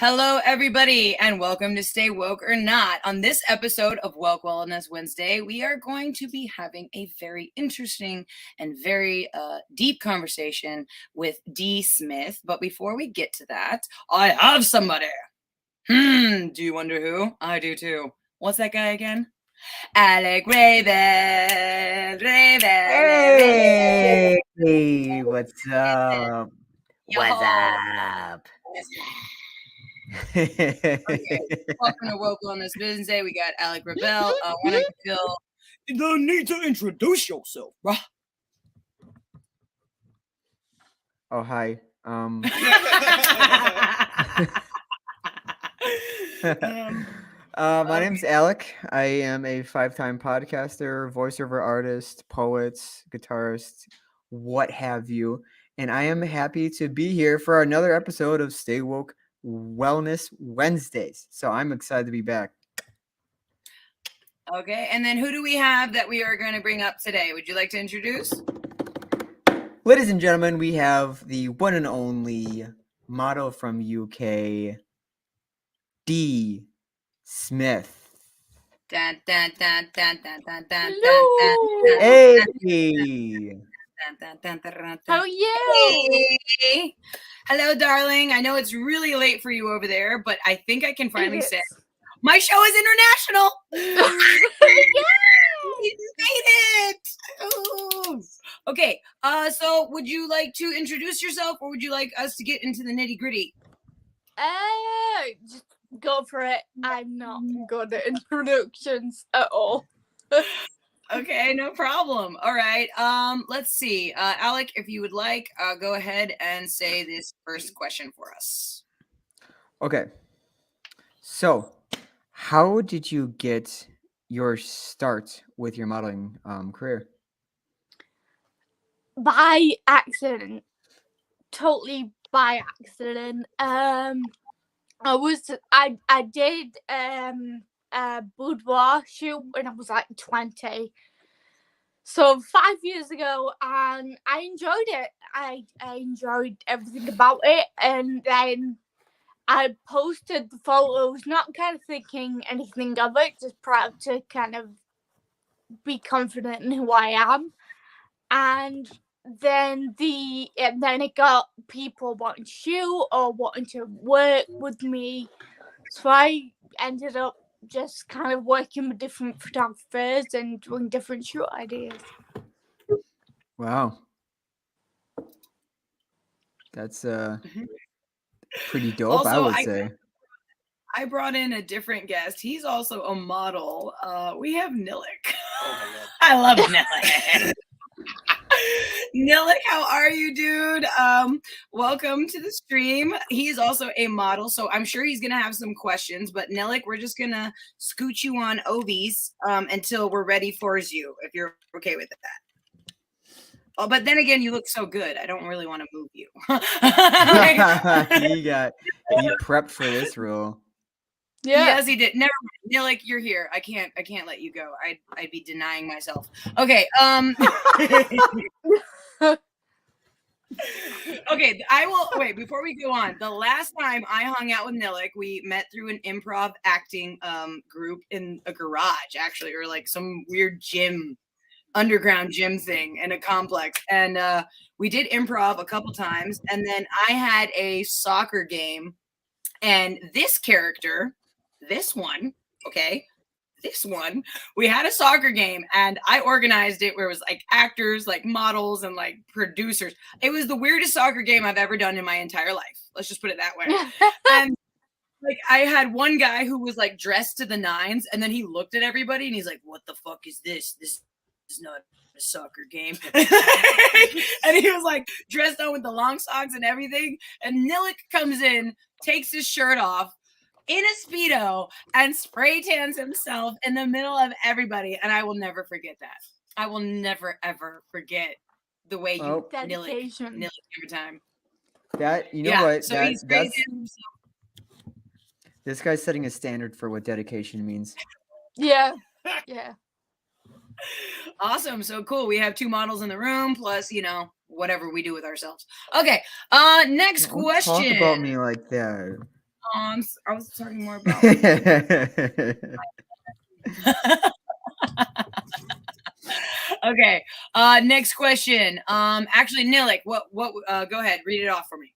Hello, everybody, and welcome to Stay Woke or Not. On this episode of Woke Wellness Wednesday, we are going to be having a very interesting and very deep conversation with Dee Smith. But before we get to that, I have somebody. Do you wonder who? I do too. What's that guy again? Alec Raebel. Hey, what's up? What's up? Okay, welcome to Woke Wellness Wednesday. We got Alec Raebel. Why don't you feel the need to introduce yourself, bruh? Oh, hi. My name's Alec. I am a 5-time podcaster, voiceover artist, poet, guitarist, what have you. And I am happy to be here for another episode of Stay Woke Wellness Wednesdays. So I'm excited to be back. Okay, and then who do we have that we are going to bring up today? Would you like to introduce? Ladies and gentlemen, we have the one and only model from UK, Dee Smith. Dun, dun, dun, dun, dun, dun, dun, Hello. Hey! How are you? Hey. Hello, darling. I know it's really late for you over there, but I think I can finally say my show is international. We made it. Ooh. Okay. So would you like to introduce yourself, or would you like us to get into the nitty gritty? Just go for it. I'm not good at introductions at all. Okay, no problem. All right. Let's see. Alec, if you would like, go ahead and say this first question for us. Okay. So, how did you get your start with your modeling career? By accident. Totally by accident. I did a boudoir shoot when I was like 20. So 5 years ago, and I enjoyed it. I enjoyed everything about it, and then I posted the photos, not kind of thinking anything of it, just proud to kind of be confident in who I am. And then it got people wanting to shoot or wanting to work with me. So I ended up just kind of working with different photographers and doing different shoot ideas. Wow. That's pretty dope, Also, I would say. I brought in a different guest. He's also a model. We have Nilik. I love Nilik. Nilik, how are you, dude? Welcome to the stream. He's also a model, so I'm sure he's gonna have some questions. But Nilik, we're just gonna scoot you on Obies until we're ready for you, if you're okay with that. Oh, but then again, you look so good. I don't really want to move you. You prepped for this role. Yeah. Yes, he did. Never mind. Nilik, you're here. I can't let you go. I'd be denying myself. Okay. Okay, I will wait before we go on. The last time I hung out with Nilik, we met through an improv acting group in a garage, actually, or like some weird underground gym thing in a complex. And we did improv a couple times, and then I had a soccer game, and this character, this one, we had a soccer game, and I organized it where it was like actors, like models, and like producers. It was the weirdest soccer game I've ever done in my entire life. Let's just put it that way. And like I had one guy who was like dressed to the nines, and then he looked at everybody and he's like, "What the fuck is this? This is not a soccer game." And he was like dressed on with the long socks and everything. And Nilik comes in, takes his shirt off in a Speedo, and spray tans himself in the middle of everybody. And I will never forget that. I will never, ever forget the way you Nilik every time. That, you know what? So this guy's setting a standard for what dedication means. Yeah. Awesome. So cool. We have 2 models in the room, plus, whatever we do with ourselves. Okay. Next question. Talk about me like that. I was talking more about. Okay. Next question. Actually, Nilik, what? Go ahead, read it off for me.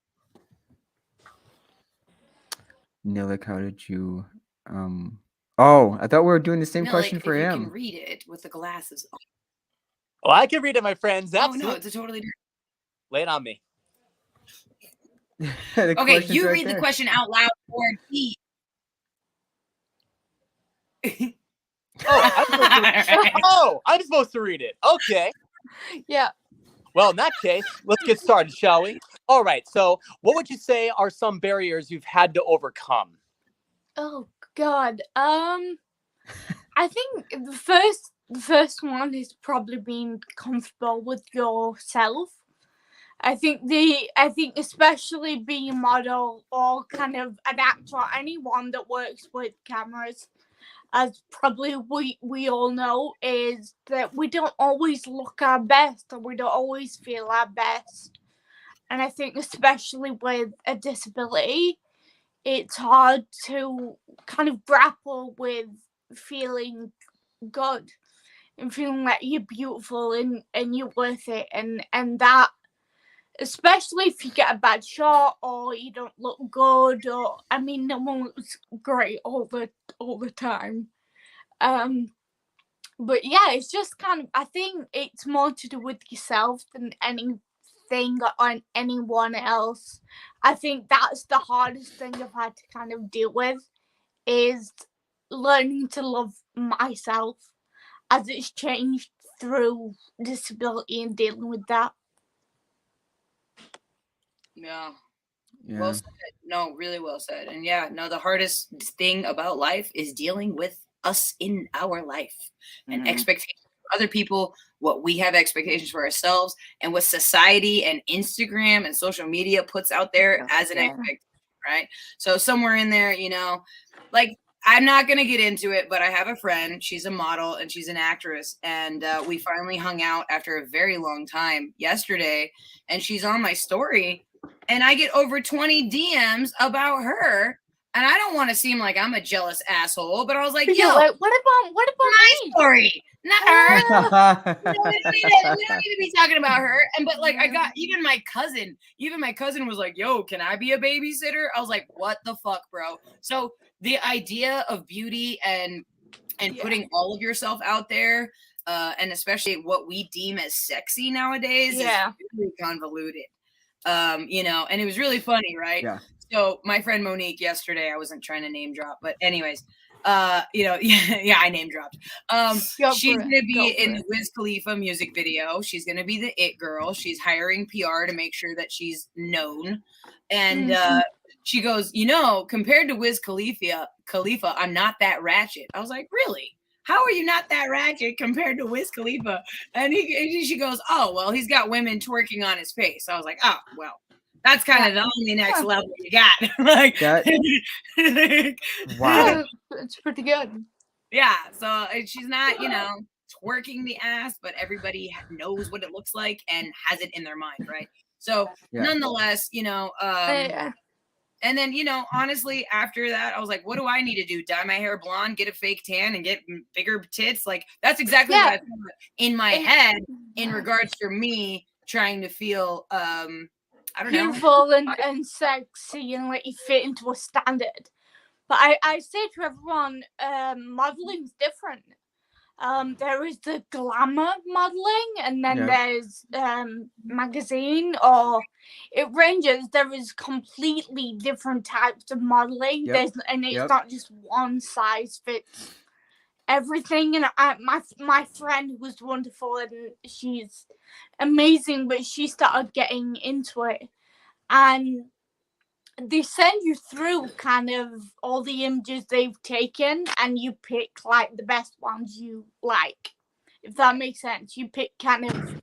Nilik, how did you? Oh, I thought we were doing the same Nilik, question for if him. you can read it with the glasses on. Oh, I can read it, my friends. Absolutely. Oh no, it's a totally different. Lay it on me. Okay, you read the question out loud for Dee. I'm supposed to read it. Okay. Yeah. Well, in that case, let's get started, shall we? All right. So, what would you say are some barriers you've had to overcome? Oh God. I think the first one is probably being comfortable with yourself. I think especially being a model or kind of an actor, anyone that works with cameras, as probably we all know, is that we don't always look our best or we don't always feel our best. And I think especially with a disability, it's hard to kind of grapple with feeling good and feeling like you're beautiful and you're worth it, and that, especially if you get a bad shot or you don't look good, or I mean, no one looks great all the time. But yeah, it's just kind of, I think it's more to do with yourself than anything on anyone else. I think that's the hardest thing I've had to kind of deal with, is learning to love myself as it's changed through disability and dealing with that. Yeah. Well said. No, really well said. And yeah, no, the hardest thing about life is dealing with us in our life and expectations for other people, what we have expectations for ourselves, and what society and Instagram and social media puts out there as an expectation, right? So somewhere in there, like, I'm not going to get into it, but I have a friend. She's a model and she's an actress. And we finally hung out after a very long time yesterday. And she's on my story. And I get over 20 DMs about her. And I don't want to seem like I'm a jealous asshole, but I was like, yo, what about my me? story, not her. We don't need to be talking about her. And but like, I got even my cousin was like, yo, can I be a babysitter? I was like, what the fuck, bro? So the idea of beauty and putting all of yourself out there, and especially what we deem as sexy nowadays, is really convoluted. And it was really funny, right? Yeah. So my friend Monique yesterday, I wasn't trying to name drop, but anyways, I name dropped. She's gonna be in the Wiz Khalifa music video. She's gonna be the it girl. She's hiring PR to make sure that she's known. And she goes, compared to Wiz Khalifa, I'm not that ratchet. I was like, really? How are you not that ratchet compared to Wiz Khalifa? And she goes, oh, well, he's got women twerking on his face. I was like, oh, well, that's kind of the only next level you got. Like that. Wow. It's pretty good. Yeah. So she's not, twerking the ass, but everybody knows what it looks like and has it in their mind, right? So nonetheless, and then, honestly, after that, I was like, what do I need to do? Dye my hair blonde, get a fake tan, and get bigger tits? Like, that's exactly what I thought in my head in regards to me trying to feel, I don't know. Beautiful and sexy and like you fit into a standard. But I say to everyone, modeling's different. There is the glamour modeling, and then there's magazine, or it ranges. There is completely different types of modeling. It's not just one size fits everything. And my friend who was wonderful and she's amazing, but she started getting into it, and they send you through kind of all the images they've taken, and you pick like the best ones you like, if that makes sense. You pick kind of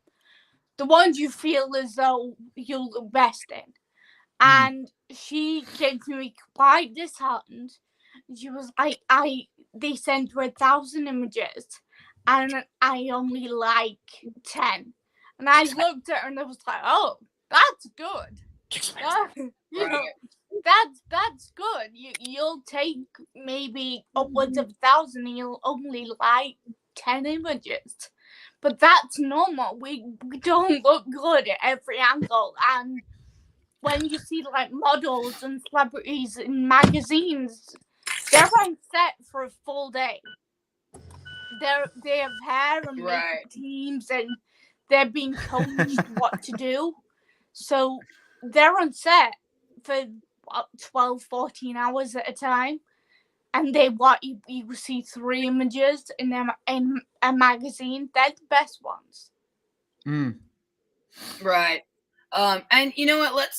the ones you feel as though you'll look best in. And she came to me quite disheartened. She was like, they sent her 1,000 images and I only like 10. And I looked at her and I was like, oh, that's good. You know, that's good. You'll take maybe upwards of 1,000 and you'll only like 10 images. But that's normal. We don't look good at every angle. And when you see like models and celebrities in magazines, they're on set for a full day. They have hair and makeup teams, and they're being coached what to do. So they're on set for 12, 14 hours at a time, and they want you see 3 images in a magazine. They're the best ones. Right. And you know what?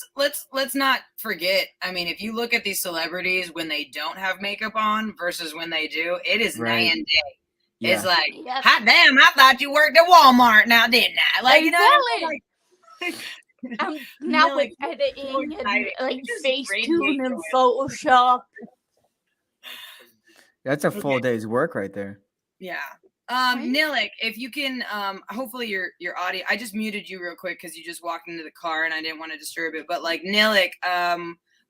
Let's not forget. I mean, if you look at these celebrities when they don't have makeup on versus when they do, it is night and day. Yeah. It's like, hot damn! I thought you worked at Walmart now, didn't I? Like, you know, like, now with editing and like Facetune and Photoshop. That's a full day's work right there. Yeah. Alec, if you can, hopefully your audio. I just muted you real quick because you just walked into the car and I didn't want to disturb it. But like, Alec,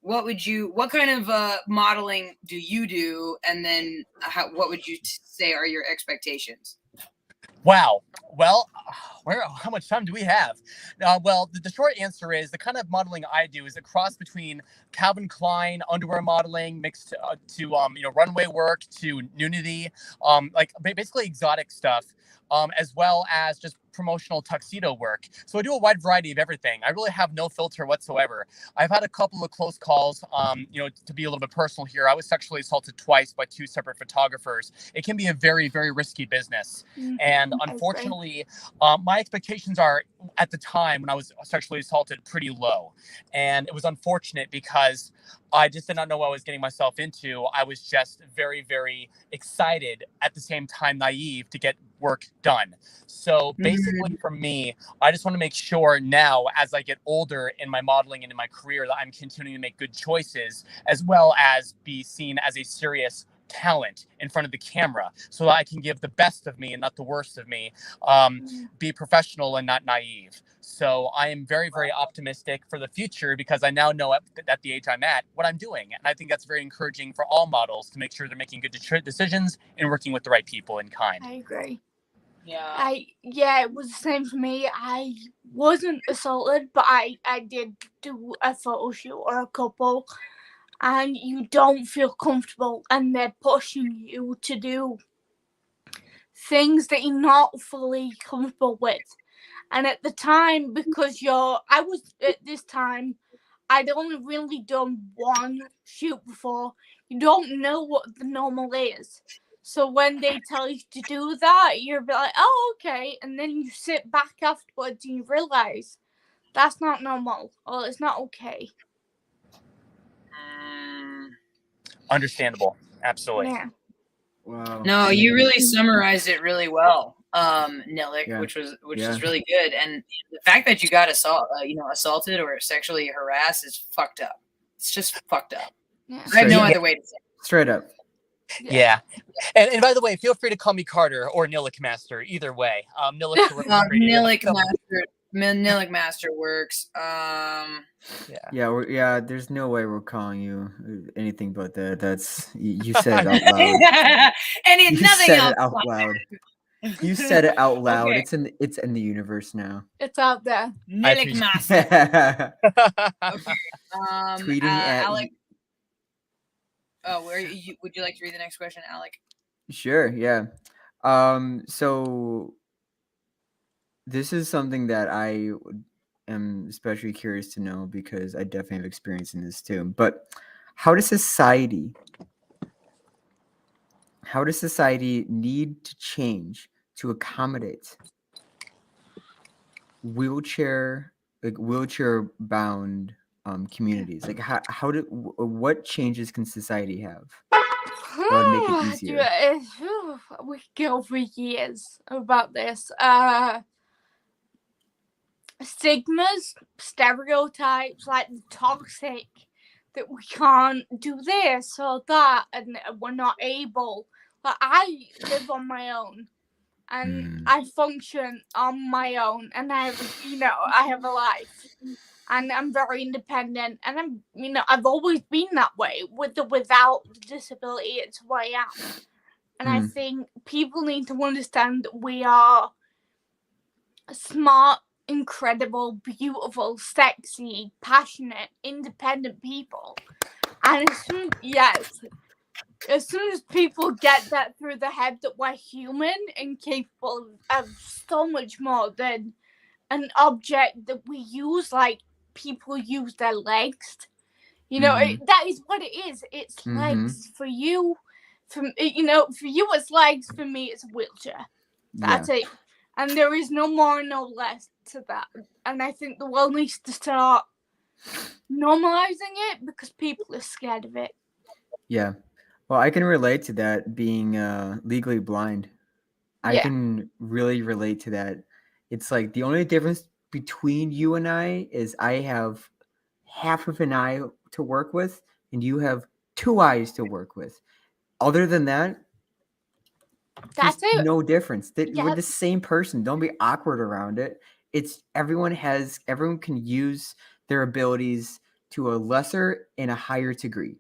what kind of modeling do you do, and then what would you say are your expectations? Wow. Well, how much time do we have? Well, the short answer is the kind of modeling I do is a cross between Calvin Klein underwear modeling mixed to runway work, to nudity, like basically exotic stuff, as well as just promotional tuxedo work. So I do a wide variety of everything. I really have no filter whatsoever. I've had a couple of close calls, to be a little bit personal here. I was sexually assaulted twice by 2 separate photographers. It can be a very, very risky business. And unfortunately, my expectations are, at the time when I was sexually assaulted, pretty low. And it was unfortunate because I just did not know what I was getting myself into. I was just very, very excited, at the same time naive, to get work done. So basically for me, I just want to make sure now, as I get older in my modeling and in my career, that I'm continuing to make good choices, as well as be seen as a serious talent in front of the camera, so that I can give the best of me and not the worst of me, be professional and not naive. So I am very, very optimistic for the future, because I now know at the age I'm at what I'm doing. And I think that's very encouraging for all models, to make sure they're making good decisions and working with the right people in kind. I agree. Yeah. It was the same for me. I wasn't assaulted, but I did do a photo shoot or a couple, and you don't feel comfortable, and they're pushing you to do things that you're not fully comfortable with. And at the time, because at this time, I'd only really done one shoot before. You don't know what the normal is. So when they tell you to do that, you're like, oh, okay. And then you sit back afterwards and you realize that's not normal, or it's not okay. Understandable. Absolutely. Yeah. Wow. No, you really summarized it really well, Alec, which is really good. And the fact that you got assaulted or sexually harassed is fucked up. It's just fucked up. Yeah. I have no other way to say it. Straight up. Yeah. And by the way, feel free to call me Carter or Alec Master. Either way, Alec Master works. There's no way we're calling you anything but that. That's you said it out loud. And nothing else. It out loud. You said it out loud. Okay. It's in the universe now. It's out there. Alec Master. Okay. Tweeting at Alec. Oh, would you like to read the next question, Alec? Sure. Yeah. So this is something that I am especially curious to know, because I definitely have experience in this too. But how does society need to change to accommodate wheelchair bound communities? Like what changes can society have that would make it easier? We could go for years about this. Stigmas, stereotypes, like the toxic, that we can't do this or that, and we're not able. Like, I live on my own, and I function on my own, and I have a life. and I'm very independent, and I'm, you know, I've always been that way, with or without the disability. It's who I am. And I think people need to understand that we are smart, incredible, beautiful, sexy, passionate, independent people. And as soon as people get that through their head, that we're human and capable of so much more than an object that we use, like people use their legs. You know, that is what it is. It's legs for you. For you it's legs. For me, it's a wheelchair. That's it. And there is no more, no less to that. And I think the world needs to start normalizing it, because people are scared of it. Yeah. Well, I can relate to that, being legally blind. I can really relate to that. It's like the only difference between you and I is I have half of an eye to work with, and you have 2 eyes to work with. Other than that, That's there's it. no difference. We're Yep. the same person. Don't be awkward around it. It's everyone can use their abilities to a lesser and a higher degree.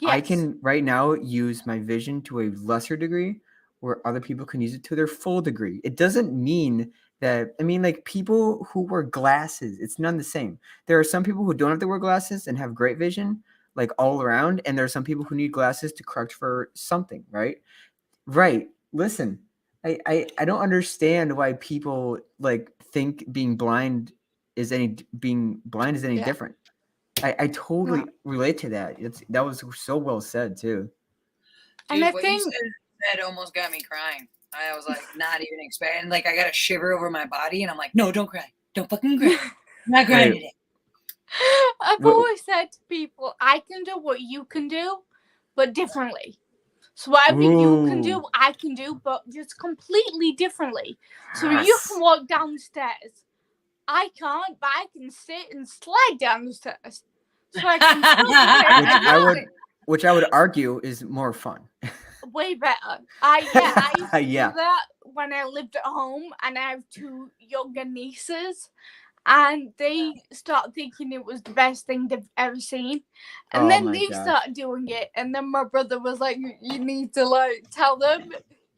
I Yes. can right now use my vision to a lesser degree, where other people can use it to their full degree. It doesn't mean that, I mean, like people who wear glasses, it's none the same. There are some people who don't have to wear glasses and have great vision, like all around, and there are some people who need glasses to correct for something, right? Right. Listen, I don't understand why people like think being blind is any different. I totally relate to that. That was so well said too. And Dude, I what think you said almost got me crying. I was like, not even expecting. Like, I got a shiver over my body, and I'm like, no, don't cry. Don't fucking cry. I'm not crying today. I've always said to people, I can do what you can do, but differently. So whatever you can do, I can do, but just completely differently. So you can walk down the stairs. I can't, but I can sit and slide down the stairs. So I can which I would argue is more fun. Way better. I used to do that when I lived at home, and I have 2 younger nieces, and they start thinking it was the best thing they've ever seen, and then they started doing it, and then my brother was like, you need to like tell them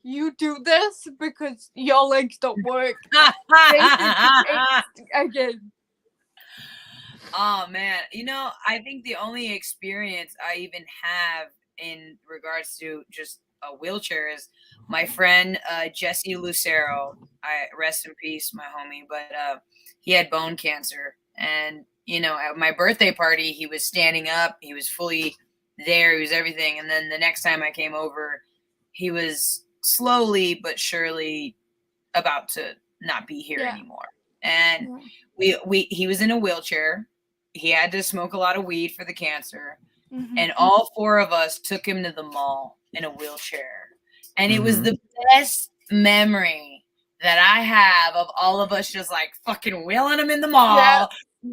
you do this because your legs don't work. Again. Oh man, I think the only experience I even have in regards to just a wheelchair is my friend Jesse Lucero. I rest in peace, my homie. But he had bone cancer, and at my birthday party, he was standing up. He was fully there. He was everything. And then the next time I came over, he was slowly but surely about to not be here anymore. And he was in a wheelchair. He had to smoke a lot of weed for the cancer. And all 4 of us took him to the mall in a wheelchair. And it was the best memory that I have of all of us just like fucking wheeling him in the mall. Yeah.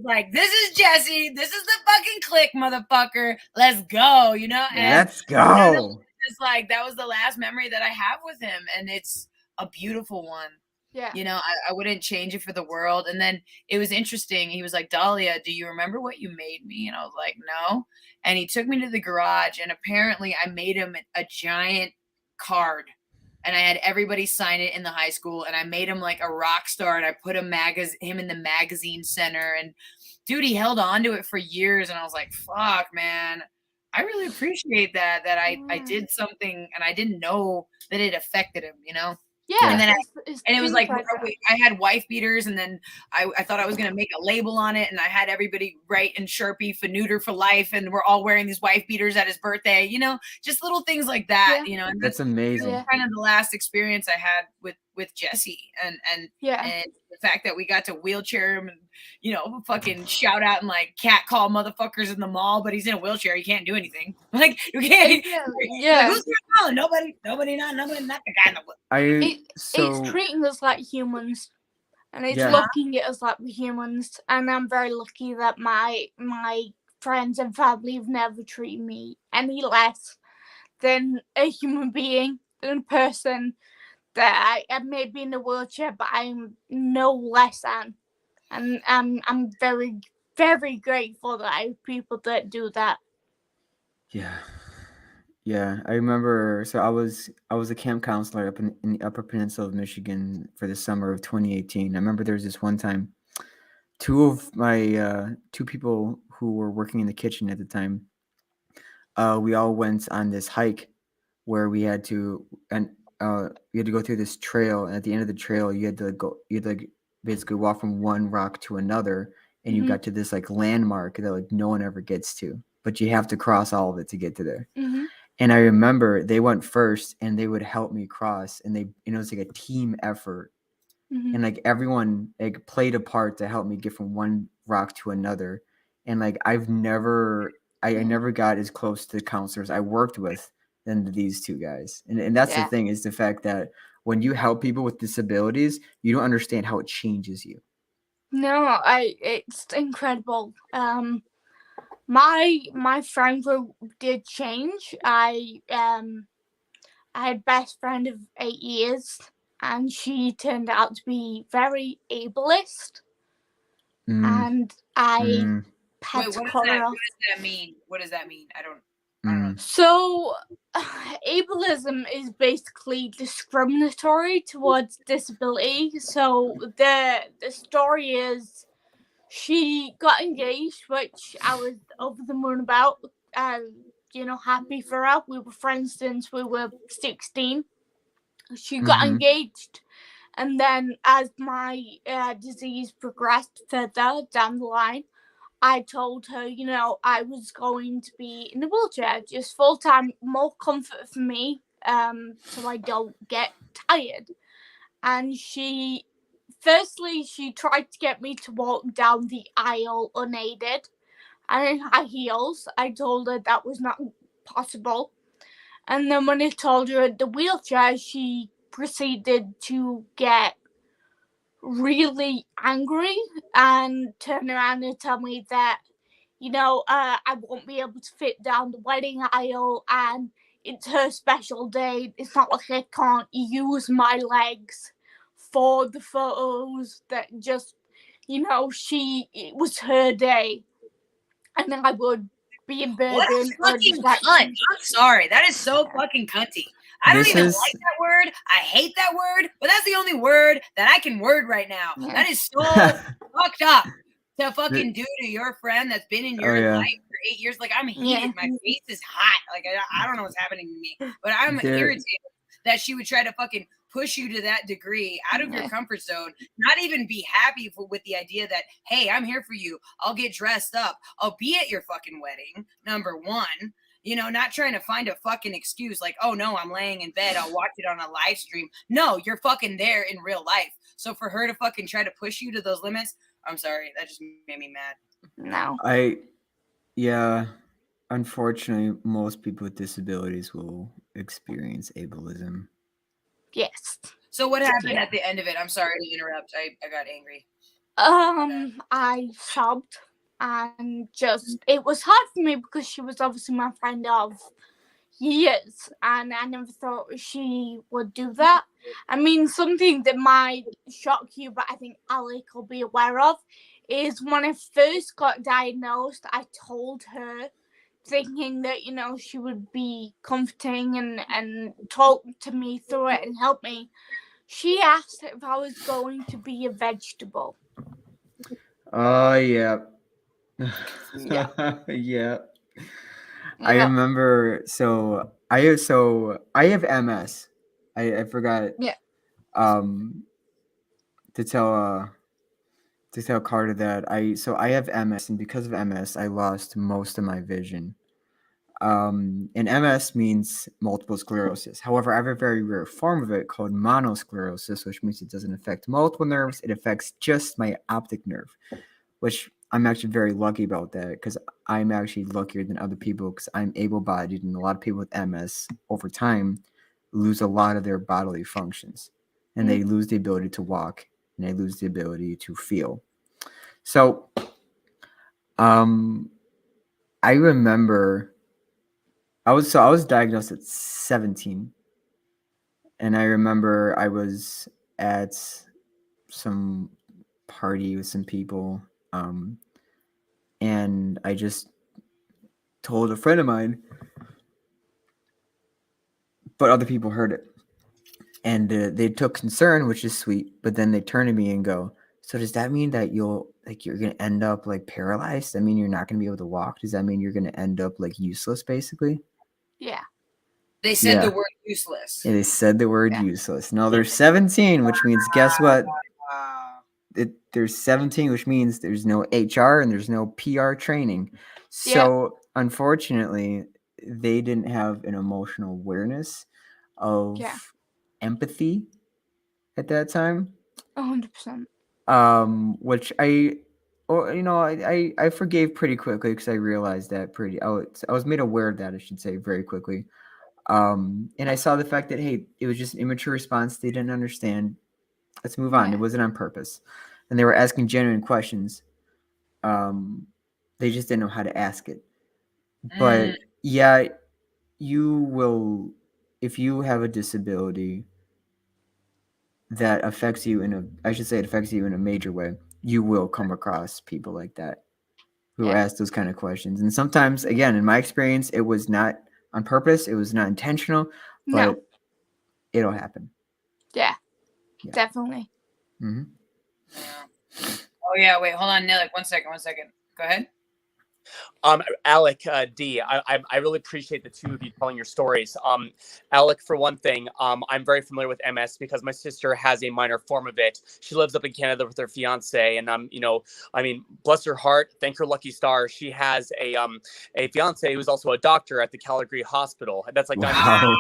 Like, this is Jesse. This is the fucking clique, motherfucker. Let's go, And let's go. Just like, that was the last memory that I have with him. And it's a beautiful one. Yeah. I wouldn't change it for the world. And then it was interesting. He was like, Dahlia, do you remember what you made me? And I was like, no. And he took me to the garage, and apparently I made him a giant card, and I had everybody sign it in the high school, and I made him like a rock star, and I put him in the magazine center, and dude, he held on to it for years. And I was like, fuck, man, I really appreciate that I did something and I didn't know that it affected him, Yeah, and then it was like I had wife beaters, and then I thought I was gonna make a label on it, and I had everybody write in Sharpie for neuter for life, and we're all wearing these wife beaters at his birthday, just little things like that, And that's amazing. Kind of the last experience I had with Jesse, and the fact that we got to wheelchair him, and fucking shout out and like cat call motherfuckers in the mall, but he's in a wheelchair, he can't do anything. Like, you can't. Like, who's calling? Nobody, not the guy in the it's treating us like humans, and it's looking at us like humans. And I'm very lucky that my friends and family have never treated me any less than a human being, than a person that I may be in a wheelchair, but I'm no less than. And I'm very, very grateful that I have people that do that. Yeah, I remember. So I was a camp counselor up in the Upper Peninsula of Michigan for the summer of 2018. I remember there was this one time, two people who were working in the kitchen at the time, we all went on this hike where we had to go through this trail, and at the end of the trail, you had to like basically walk from one rock to another, and you Mhm. got to this like landmark that like no one ever gets to, but you have to cross all of it to get to there. Mhm. And I remember they went first, and they would help me cross, and it was like a team effort, Mhm. and like everyone like played a part to help me get from one rock to another. And like I never got as close to the counselors I worked with than these two guys. And that's the Yeah. thing, is the fact that when you help people with disabilities, you don't understand how it changes you. No, it's incredible. My friend group did change. I had best friend of 8 years, and she turned out to be very ableist, and I Mm, had Wait, to what cut does her that off. mean? What does that mean? I don't know. mm, So, ableism is basically discriminatory towards disability. So the story is, she got engaged, which I was over the moon about. Happy for her. We were friends since we were 16. She got mhm. engaged, and then as my disease progressed further down the line, I told her, I was going to be in a wheelchair, just full time, more comfort for me, so I don't get tired. And she tried to get me to walk down the aisle unaided and in high heels. I told her that was not possible. And then when I told her the wheelchair, she proceeded to get really angry and turn around and tell me that, I won't be able to fit down the wedding aisle, and it's her special day. It's not like I can't use my legs for the photos. That just, it was her day, and then I would be a What a burden or fucking cunt. distraction. I'm sorry. That is so fucking cunty. I don't This even is like that word. I hate that word, but that's the only word that I can word right now. Yeah. That is so fucked up to fucking do to your friend that's been in your Oh, yeah. life for 8 years. Like, I'm heated. Yeah. My face is hot. Like, I don't know what's happening to me, but I'm There- irritated that she would try to fucking push you to that degree out of your Yeah. comfort zone, not even be happy with the idea that, hey, I'm here for you. I'll get dressed up. I'll be at your fucking wedding, number one. Not trying to find a fucking excuse like, oh no, I'm laying in bed, I'll watch it on a live stream. No, you're fucking there in real life. So for her to fucking try to push you to those limits, I'm sorry, that just made me mad. No. Yeah, unfortunately, most people with disabilities will experience ableism. Yes. So what happened Yeah. at the end of it? I'm sorry to interrupt. I got angry. I sobbed, and just, it was hard for me because she was obviously my friend of years, and I never thought she would do that. I mean, something that might shock you, but I think Alec will be aware of, is when I first got diagnosed, I told her, thinking that, she would be comforting and talk to me through it and help me. She asked if I was going to be a vegetable. Oh, yeah. Yeah. Yeah. I remember. So I have MS. I forgot. Yeah. To tell Carter that I have MS, and because of MS, I lost most of my vision. And MS means multiple sclerosis. However, I have a very rare form of it called monosclerosis, which means it doesn't affect multiple nerves. It affects just my optic nerve, which I'm actually very lucky about that, because I'm actually luckier than other people because I'm able-bodied, and a lot of people with MS over time lose a lot of their bodily functions, and they lose the ability to walk, and they lose the ability to feel. So, I remember I was diagnosed at 17, and I remember I was at some party with some people, and I just told a friend of mine, but other people heard it. And they took concern, which is sweet, but then they turn to me and go, so does that mean that you're going to end up like paralyzed? I mean, you're not going to be able to walk? Does that mean you're going to end up like useless, basically? Yeah. They said the word useless. Yeah, they said the word useless. No, there's 17, which means, guess what? There's 17, which means there's no HR and there's no PR training. So unfortunately, they didn't have an emotional awareness of empathy at that time. 100%. Which I forgave pretty quickly because I realized that I was made aware of that, I should say, very quickly. And I saw the fact that, hey, it was just an immature response. They didn't understand. Let's move on. It wasn't on purpose. And they were asking genuine questions. They just didn't know how to ask it. But yeah, you will, if you have a disability that affects you it affects you in a major way, you will come across people like that who ask those kind of questions. And sometimes, again, in my experience, it was not on purpose. It was not intentional, but it'll happen. Yeah. Definitely. Mm-hmm. Oh yeah, wait, hold on, Nick. One second. Go ahead. Alec, Dee, I really appreciate the two of you telling your stories. Alec, for one thing, I'm very familiar with MS because my sister has a minor form of it. She lives up in Canada with her fiance, and bless her heart, thank her lucky stars, she has a fiance who's also a doctor at the Calgary Hospital. That's like wow,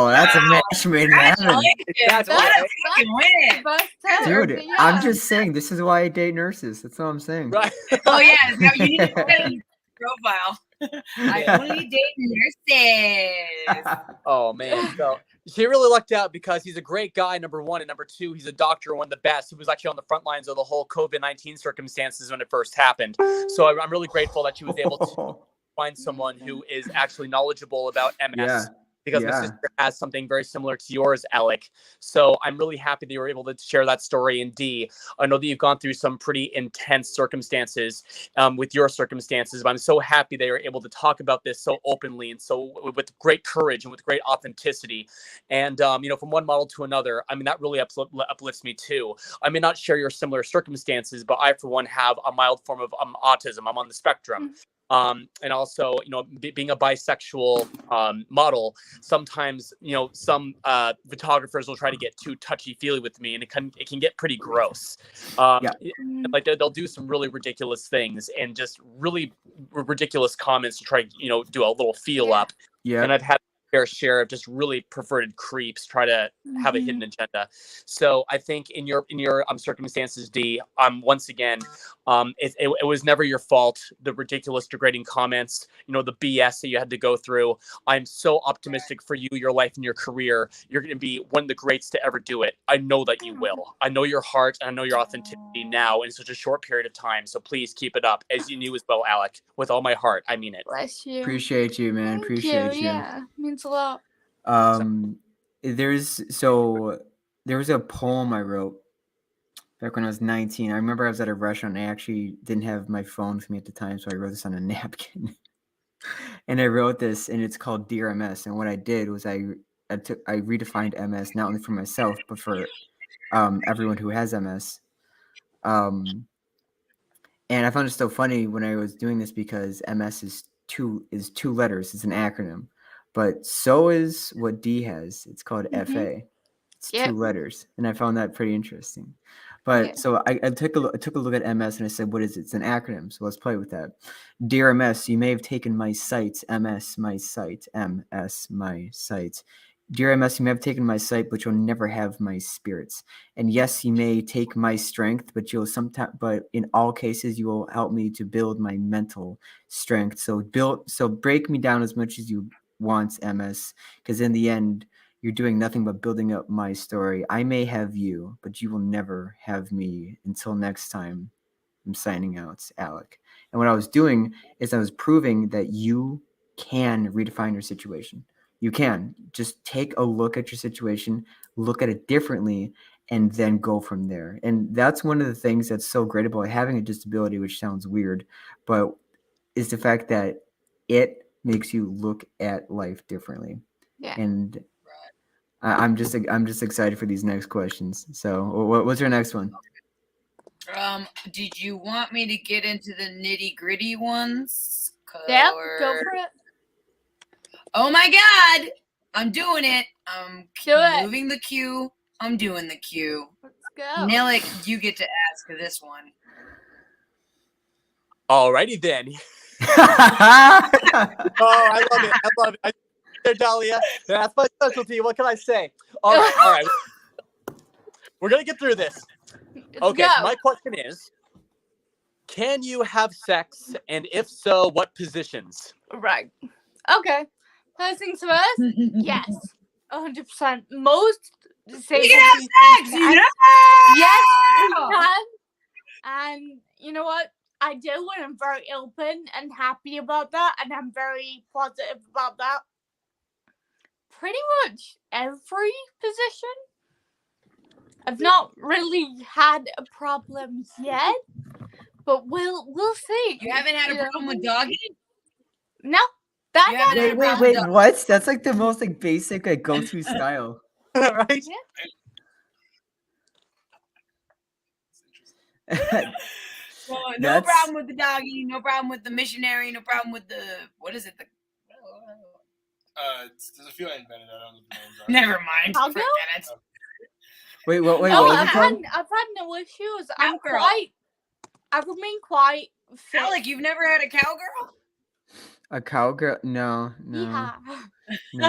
that's a match made in heaven. Dude, I'm just saying, this is why I date nurses. That's all I'm saying. Right. Oh yeah, now you need to put that in your profile. I only date nurses. Oh man, so he really lucked out because he's a great guy, number one, and number two, he's a doctor, one of the best. He was actually on the front lines of the whole COVID-19 circumstances when it first happened. So I'm really grateful that she was able to find someone who is actually knowledgeable about MS. Because my sister has something very similar to yours, Alec. So I'm really happy that you were able to share that story. And Dee, I know that you've gone through some pretty intense circumstances with your circumstances, but I'm so happy that you're able to talk about this so openly and so with great courage and with great authenticity. And, from one model to another, I mean, that really uplifts me too. I may not share your similar circumstances, but I, for one, have a mild form of autism. I'm on the spectrum. And also, being a bisexual model, sometimes, some photographers will try to get too touchy-feely with me, and it can get pretty gross. Like they'll do some really ridiculous things and just really ridiculous comments to try to, do a little feel up. Yeah. And I've had fair share of just really perverted creeps try to have a hidden agenda. So I think in your circumstances, Dee, once again, it was never your fault. The ridiculous, degrading comments, the BS that you had to go through. I'm so optimistic for you, your life, and your career. You're going to be one of the greats to ever do it. I know that you will. I know your heart and I know your authenticity now in such a short period of time. So please keep it up, as you knew as well, Alec. With all my heart, I mean it. Bless you. Appreciate you, man. Appreciate you. Yeah, means a lot. There was a poem I wrote back when I was 19. I remember I was at a restaurant and I actually didn't have my phone with me at the time, so I wrote this on a napkin. And I wrote this, and it's called Dear MS. And what I did was I redefined MS not only for myself but for everyone who has MS. And I found it so funny when I was doing this because MS is two letters. It's an acronym. But so is what D has. It's called FA. It's 2 letters. And I found that pretty interesting. But so I took a look at MS and I said, what is it? It's an acronym. So let's play with that. Dear MS, you may have taken my sight. MS, my sight. MS, my sight. Dear MS, you may have taken my sight, but you'll never have my spirits. And yes, you may take my strength, but but in all cases, you will help me to build my mental strength. So break me down as much as you want, MS, because in the end, you're doing nothing but building up my story. I may have you, but you will never have me. Until next time, I'm signing out, Alec. And what I was doing is I was proving that you can redefine your situation. You can just take a look at your situation, look at it differently, and then go from there. And that's one of the things that's so great about having a disability, which sounds weird, but is the fact that it makes you look at life differently. Yeah. And I'm just excited for these next questions. So what's your next one? Did you want me to get into the nitty gritty ones? Yeah, go for it. Oh my God, I'm doing it. I'm Do it. moving the queue. I'm doing the queue. Let's go. Alec, you get to ask this one. Alrighty then. Oh, I love it. There, Dahlia. That's my specialty. What can I say? All right. We're gonna get through this. Okay. So my question is, can you have sex, and if so, what positions? Right. Okay. First things first. Yes. 100%. Most We can have sex, you know? Yes, we can. And you know what? I do, and I'm very open and happy about that, and I'm very positive about that. Pretty much every position. I've not really had a problem yet, but we'll see. You haven't had a problem with doggy? No. Wait, what? That's like the most like basic like go-to style. Right? Yeah. Well, no problem with the doggy, no problem with the missionary, no problem with the, what is it? There's a few I invented. I don't know what the names are. Never mind. I'll Forget go? it. Wait, what was I've it called? had no issues. Cowgirl. I remain quite fit. Alec, you've never had a cowgirl? A cowgirl? No. Yeah. No.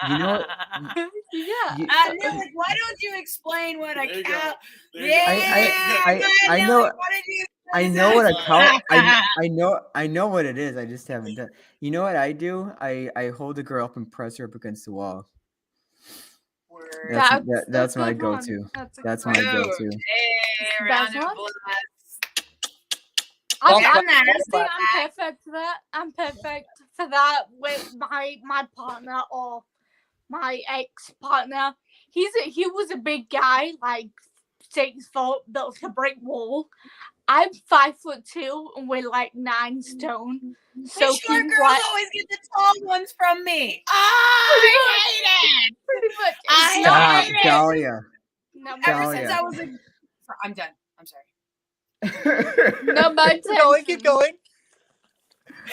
You know what? Yeah. Alec, why don't you explain what a There you cow? go. There you Yeah, go. I know. Alec, why did you I know what a cow. I know what it is. I just haven't done. You know what I do? I hold the girl up and press her up against the wall. Word. That's a my good one. go-to. That's a That's good my one. go-to. Hey, Best round of one? applause. I'm Yeah, man. perfect for that. I'm perfect for that with my partner or my ex-partner. He was a big guy, like 6 foot, built like a brick wall. I'm 5'2" and we're like 9 stone. So The short girls always get the tall ones from me. I hate it. pretty much. I Stop, hate it. Dahlia. No, Ever since Dahlia. I was I'm done. I'm sorry. no, my Keep going.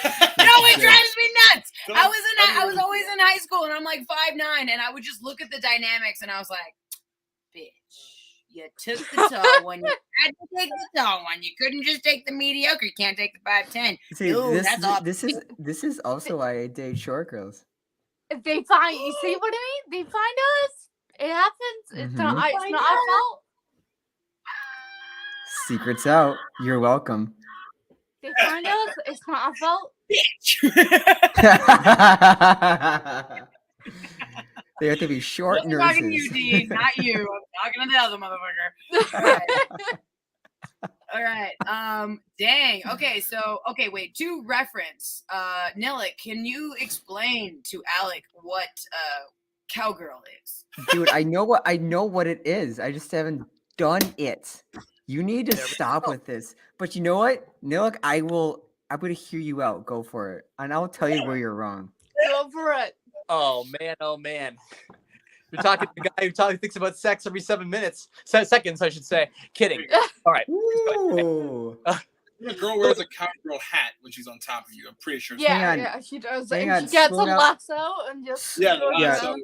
No, it drives me nuts. I was always in high school, and I'm like 5'9", and I would just look at the dynamics, and I was like, "Bitch, you took the tall one. You had to take the tall one. You couldn't just take the mediocre. You can't take the 5'10". See, Ooh, that's all. this is also why I date short girls. They find you see what I mean? They find us. It happens. It's not our fault. Secrets out. You're welcome. They find us. It's not our fault. They have to be short I'm talking to nurses. you, Dean, not you. I'm talking to the other motherfucker. All right. Dang. Okay. So, wait. To reference, Alec, can you explain to Alec what cowgirl is? Dude, I know what it is. I just haven't done it. You need to stop with this. But you know what, Alec, I'm gonna hear you out. Go for it, and I'll tell you where you're wrong. Go for it. Oh man. You're talking to the guy who thinks about sex every 7 minutes. Seconds, I should say. Kidding. All right. Ooh. The girl wears a cowgirl hat when she's on top of you. I'm pretty sure. Yeah, she does. Hang And on, she gets a slow down. lasso and just Yeah, goes yeah. around.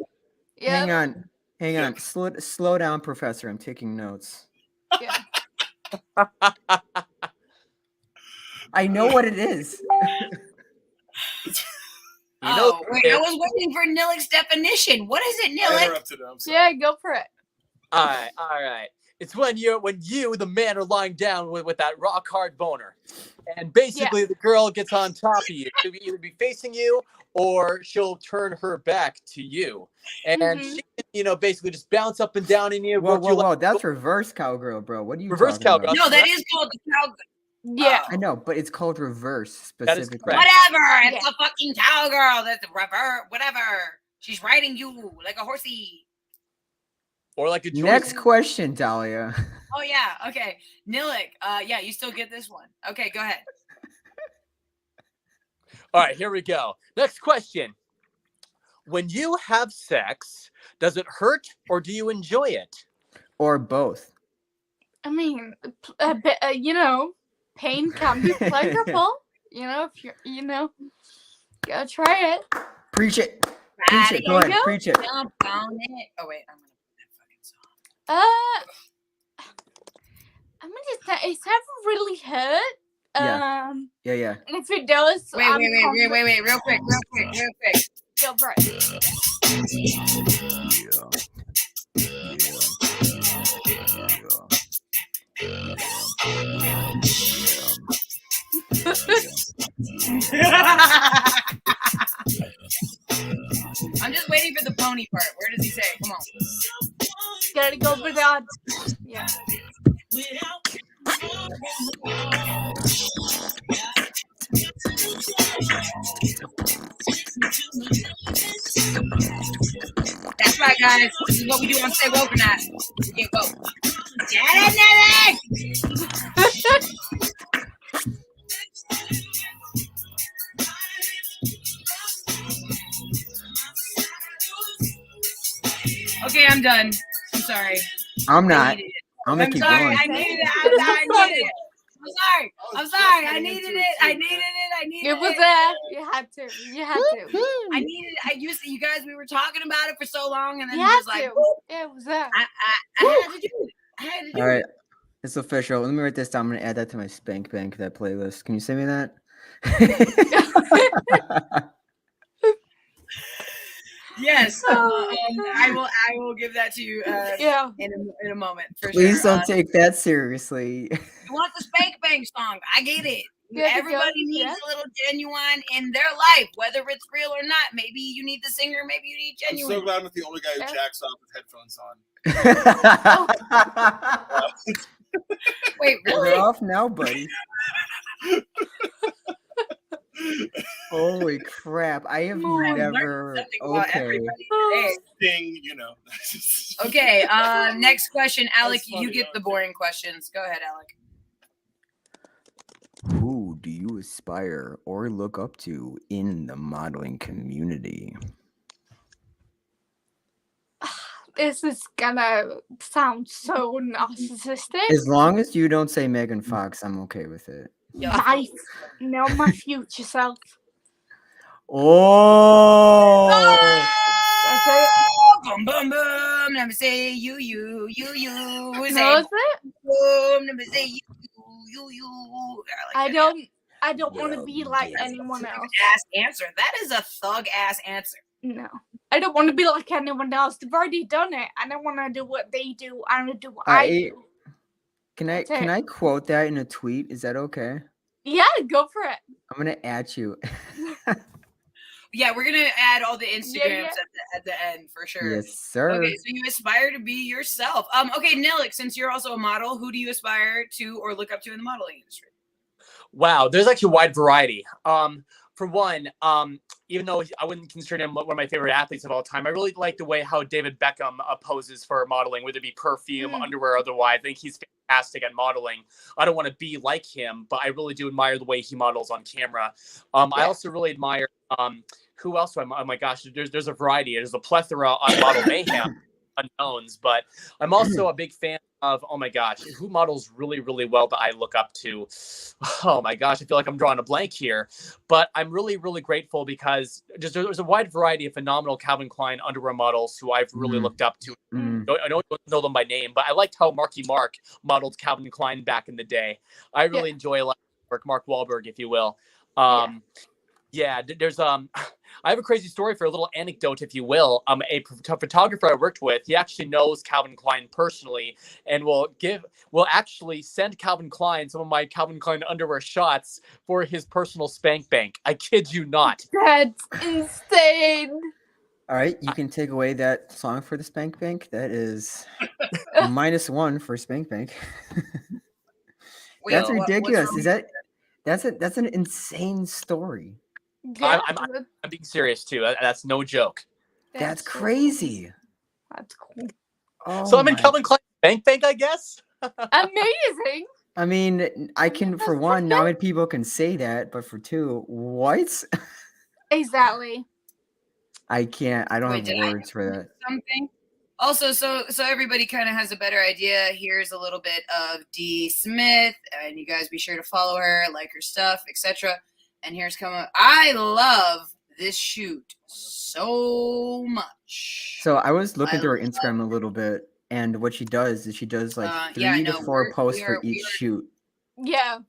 Yeah. Hang on. Slow down, Professor. I'm taking notes. Yeah. I know what it is. Wait, I was waiting for Nilik's definition. What is it, I Nilik? interrupted her. I'm sorry. Yeah, go for it. All right. It's when you, the man, are lying down with that rock hard boner, and basically the girl gets on top of you. She'll either be facing you or she'll turn her back to you, and she can, basically just bounce up and down in you. Whoa! That's reverse cowgirl, bro. What are you Reverse talking cowgirl. about? No, that is called the cowgirl. Yeah. I know, but it's called reverse That is specifically. correct. Whatever. It's a fucking cowgirl. That's rubber. Whatever. She's riding you like a horsey. Or like a Next choice. question, Dahlia. Oh yeah, okay. Nilik, yeah, you still get this one. Okay, go ahead. All right, here we go. Next question. When you have sex, does it hurt or do you enjoy it? Or both. I mean, a bit, pain can be pleasurable. If you're, go try it. Preach it. Preach it. Go ahead. Preach it. Jump on it. Oh wait, I'm gonna put that fucking song. I mean, it's never really hurt. Yeah. Yeah. And if it does, Wait, real quick. Go for it. I'm just waiting for the pony part. Where does he say? Come on. Gotta go for that. Yeah. That's right, guys. This is what we do on Stay Woke or Not. Get woke. Get it, Okay, I'm done. I'm sorry. I'm not. I'm gonna keep sorry. going. I needed it. I needed it. I'm sorry. I needed it. It was there. You had to. I needed it. You guys, we were talking about it for so long, and then You it had was like, to. Yeah, it was there. I had to do it. I had to do All right. it. It's official. Let me write this down. I'm gonna add that to my Spank Bank, that playlist. Can you send me that? Yes, I will give that to you Yeah. in a moment for Please sure. don't take that seriously. You want the Spank Bang song? I get it. There you Everybody go, needs yeah. a little genuine in their life, whether it's real or not. Maybe you need the singer, maybe you need I'm genuine. so glad I'm not the only guy who Yeah. jacks off with headphones on. Wait, We're really? off now, buddy. Holy crap. I have Lord, never. Something about Okay. everybody today. Thing, you know. Okay, next question. Alec, That's funny, you get the boring questions. Go ahead, Alec. Who do you aspire or look up to in the modeling community? This is gonna sound so narcissistic. As long as you don't say Megan Fox, I'm okay with it. Yeah. My future self. Oh! That's it. Boom, boom, boom. Let me say you. Say No, is it? boom. Let me say you. I don't want to be like anyone else. Ass answer. That is a thug ass answer. No. I don't want to be like anyone else. They've already done it. I don't want to do what they do. I want to do what I do. Can That's it. I quote that in a tweet? Is that okay? Yeah, go for it. I'm gonna at you. Yeah, we're gonna add all the Instagrams Yeah. at the end for sure. Yes, sir. Okay, so you aspire to be yourself. Okay, Nilik, since you're also a model, who do you aspire to or look up to in the modeling industry? Wow, there's actually a wide variety. For one, even though I wouldn't consider him one of my favorite athletes of all time, I really like the way how David Beckham poses for modeling, whether it be perfume, underwear, or otherwise. I think he's fantastic at modeling. I don't want to be like him, but I really do admire the way he models on camera. I also really admire who else? Oh my gosh, there's a variety. There's a plethora on Model Mayhem unknowns, but I'm also a big fan of, oh my gosh, who models really, really well that I look up to. Oh my gosh, I feel like I'm drawing a blank here, but I'm really, really grateful because there's a wide variety of phenomenal Calvin Klein underwear models who I've really looked up to. I don't know them by name, but I liked how Marky Mark modeled Calvin Klein back in the day. I really enjoy a lot of work, Mark Wahlberg, if you will. There's I have a crazy story for a little anecdote, if you will. A photographer I worked with, he actually knows Calvin Klein personally, and will actually send Calvin Klein some of my Calvin Klein underwear shots for his personal spank bank. I kid you not. That's insane. All right, you can take away that song for the Spank Bank. That is -1 for Spank Bank. Wait, That's what's ridiculous. wrong? That's an insane story. Yeah, I'm being serious too. That's no joke. That's so crazy. cool. That's cool. Oh So I'm in my- Calvin Klein bank, I guess. Amazing. I mean, I can, for one, not many people can say that, but for two, what? Exactly. I can't. I don't Wait, have did I words for that. something? Also, so everybody kind of has a better idea. Here's a little bit of Dee Smith, and you guys be sure to follow her, like her stuff, etc. And here's coming. I love this shoot so much. So I was looking I through her love Instagram a little bit, and what she does is she does like yeah, 3 I to know. 4 We posts for are each shoot. Yeah.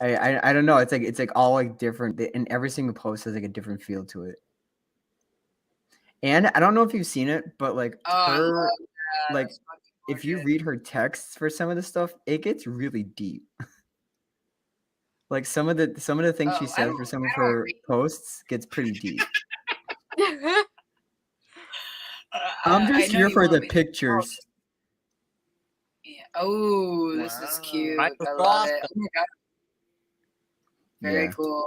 I don't know. It's like all like different, and every single post has like a different feel to it. And I don't know if you've seen it, but like I love her, that. like That's fucking if you gorgeous. read her texts for some of the stuff, it gets really deep. Like some of the things she Oh, says for some of I don't her read. posts gets pretty deep. Yeah. I'm I just know here you for want the me to- pictures. Yeah. Oh, this is cute. Wow. I love it. Awesome. Oh my god. Very Yeah. cool.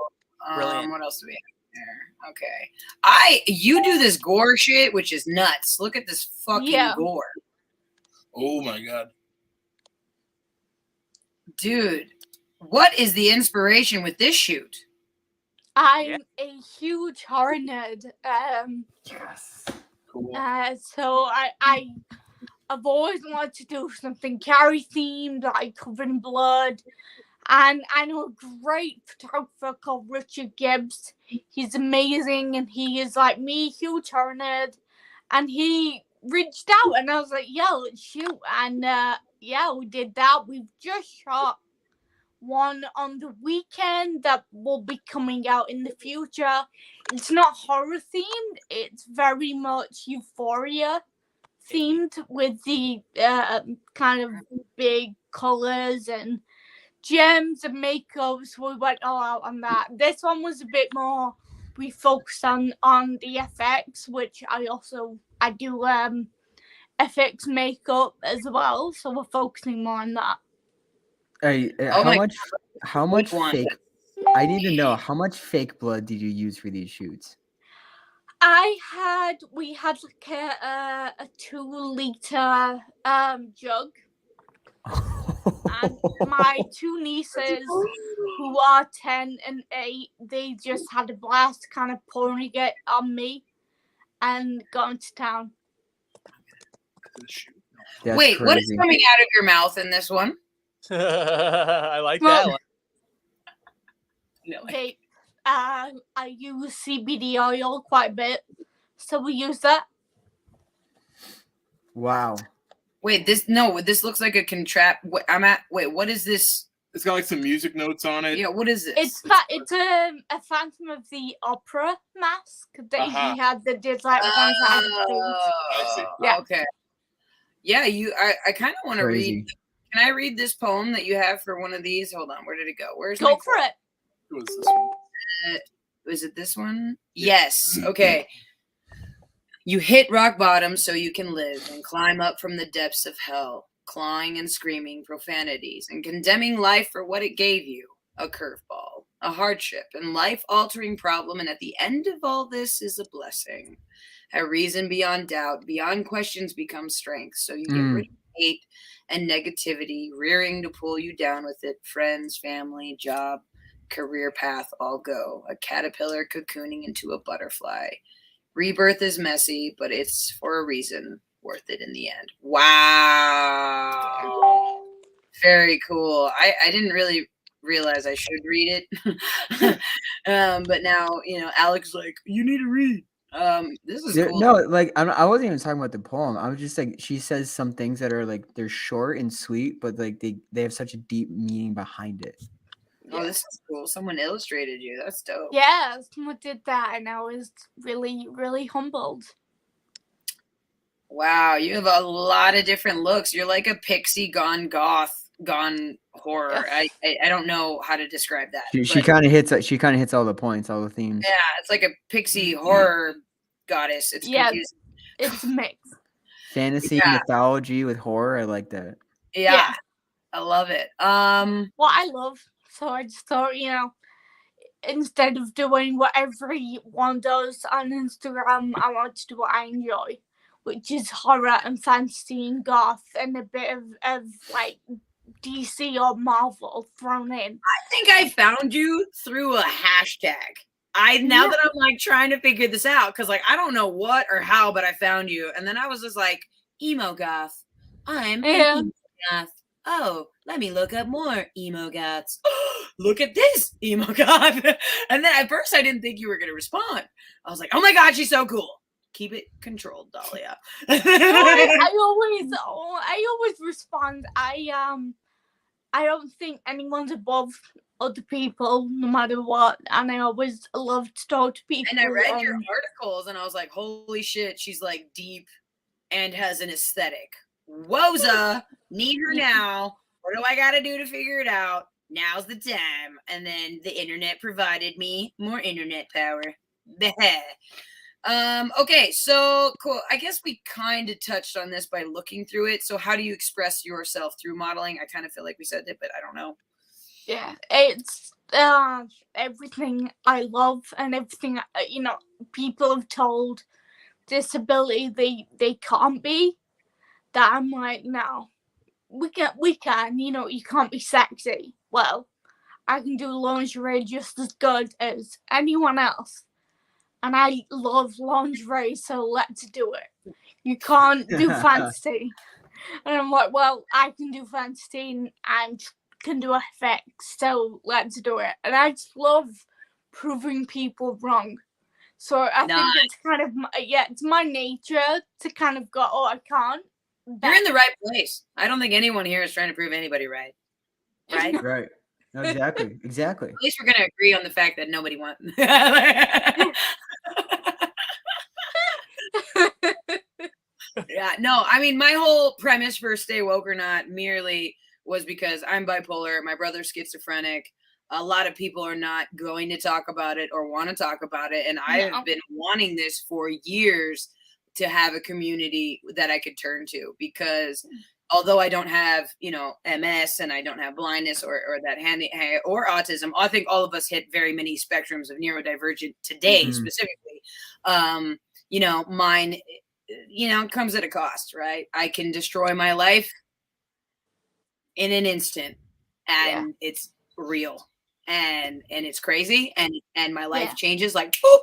Brilliant. What else do we have there? Okay. You do this gore shit, which is nuts. Look at this fucking Yeah. gore. Oh my god. Dude, what is the inspiration with this shoot? I'm a huge horror nerd. Yes. Cool. So I've always wanted to do something Carrie themed, like covered in blood. And I know a great photographer called Richard Gibbs. He's amazing, and he is like me, huge horror nerd. And he reached out, and I was like, "Yeah, let's shoot." And yeah, we did that. We've just shot one on the weekend that will be coming out in the future. It's not horror themed. It's very much Euphoria themed with the kind of big colors and gems and makeup. So we went all out on that. This one was a bit more. We focused on the FX, which I do FX makeup as well. So we're focusing more on that. Hey, Oh my how much one? fake? I need to know how much fake blood did you use for these shoots? We had like a 2-liter jug, and my two nieces, who are 10 and 8, they just had a blast kind of pouring it on me and going to town. That's Wait, what is crazy. coming out of your mouth in this one? I like Well- that one. No. Vape. I use CBD oil quite a bit, so we use that. Wow. Wait, this looks like a wait, what is this? It's got like some music notes on it. Yeah, what is this? It's a Phantom of the Opera mask that he had that did like one-sided things. I see. Yeah. Okay. Yeah, I kind of want to Crazy. read. Can I read this poem that you have for one of these? Hold on, where did it go? Where's Go my for it. It was this one. Was it this one? Yes. Okay. You hit rock bottom so you can live and climb up from the depths of hell, clawing and screaming profanities and condemning life for what it gave you, a curveball, a hardship, and life-altering problem. And at the end of all this is a blessing. A reason beyond doubt, beyond questions becomes strength. So you get rid of hate and negativity, rearing to pull you down with it. Friends, family, job, career path, all go. A caterpillar cocooning into a butterfly. Rebirth is messy, but it's for a reason, worth it in the end. Wow. Very cool. I didn't really realize I should read it. But now, Alec's like, you need to read. This is cool. No, like I wasn't even talking about the poem. I was just like, she says some things that are like they're short and sweet, but like they have such a deep meaning behind it. Oh, this is cool. Someone illustrated you. That's dope. Yeah, someone did that, and I was really, really humbled. Wow, you have a lot of different looks. You're like a pixie gone goth, gone horror. I don't know how to describe that. She kind of hits all the points, all the themes. Yeah, it's like a pixie horror goddess. It's confusing. It's a mix. Fantasy mythology with horror. I like that. Yeah, I love it. What I love. So I just thought, instead of doing what everyone does on Instagram, I want to do what I enjoy, which is horror and fantasy and goth and a bit of like DC or Marvel thrown in. I think I found you through a hashtag. Now that I'm like trying to figure this out, because like I don't know what or how, but I found you, and then I was just like, emo goth. I'm an emo goth. Oh, let me look up more emo goths. Look at this emo goth. And then at first I didn't think you were gonna respond. I was like, oh my god, she's so cool. Keep it controlled, Dahlia. I always respond. I don't think anyone's above other people, no matter what. And I always love to talk to people. And I read your articles and I was like, holy shit, she's like deep and has an aesthetic. Woza, need her now. What do I got to do to figure it out? Now's the time. And then the internet provided me more internet power. Okay, so cool. I guess we kind of touched on this by looking through it. So how do you express yourself through modeling? I kind of feel like we said it, but I don't know. Yeah, it's everything I love and everything, people have told disability they can't be, that I'm like, no, we can, you can't be sexy. Well, I can do lingerie just as good as anyone else. And I love lingerie, so let's do it. You can't do fantasy. And I'm like, well, I can do fantasy and I can do effects, so let's do it. And I just love proving people wrong. So I think it's kind of, it's my nature to kind of go, oh, I can't. You're in the right place. I don't think anyone here is trying to prove anybody right. Right? Right. No, exactly. Exactly. At least we're going to agree on the fact that nobody wants. Yeah, no, I mean, my whole premise for Stay Woke or Not merely was because I'm bipolar, my brother's schizophrenic. A lot of people are not going to talk about it or want to talk about it. And I have been wanting this for years, to have a community that I could turn to, because although I don't have, MS and I don't have blindness or that or autism, I think all of us hit very many spectrums of neurodivergent today, specifically. Mine, comes at a cost, right? I can destroy my life in an instant, and it's real, and it's crazy, and my life changes like, boop,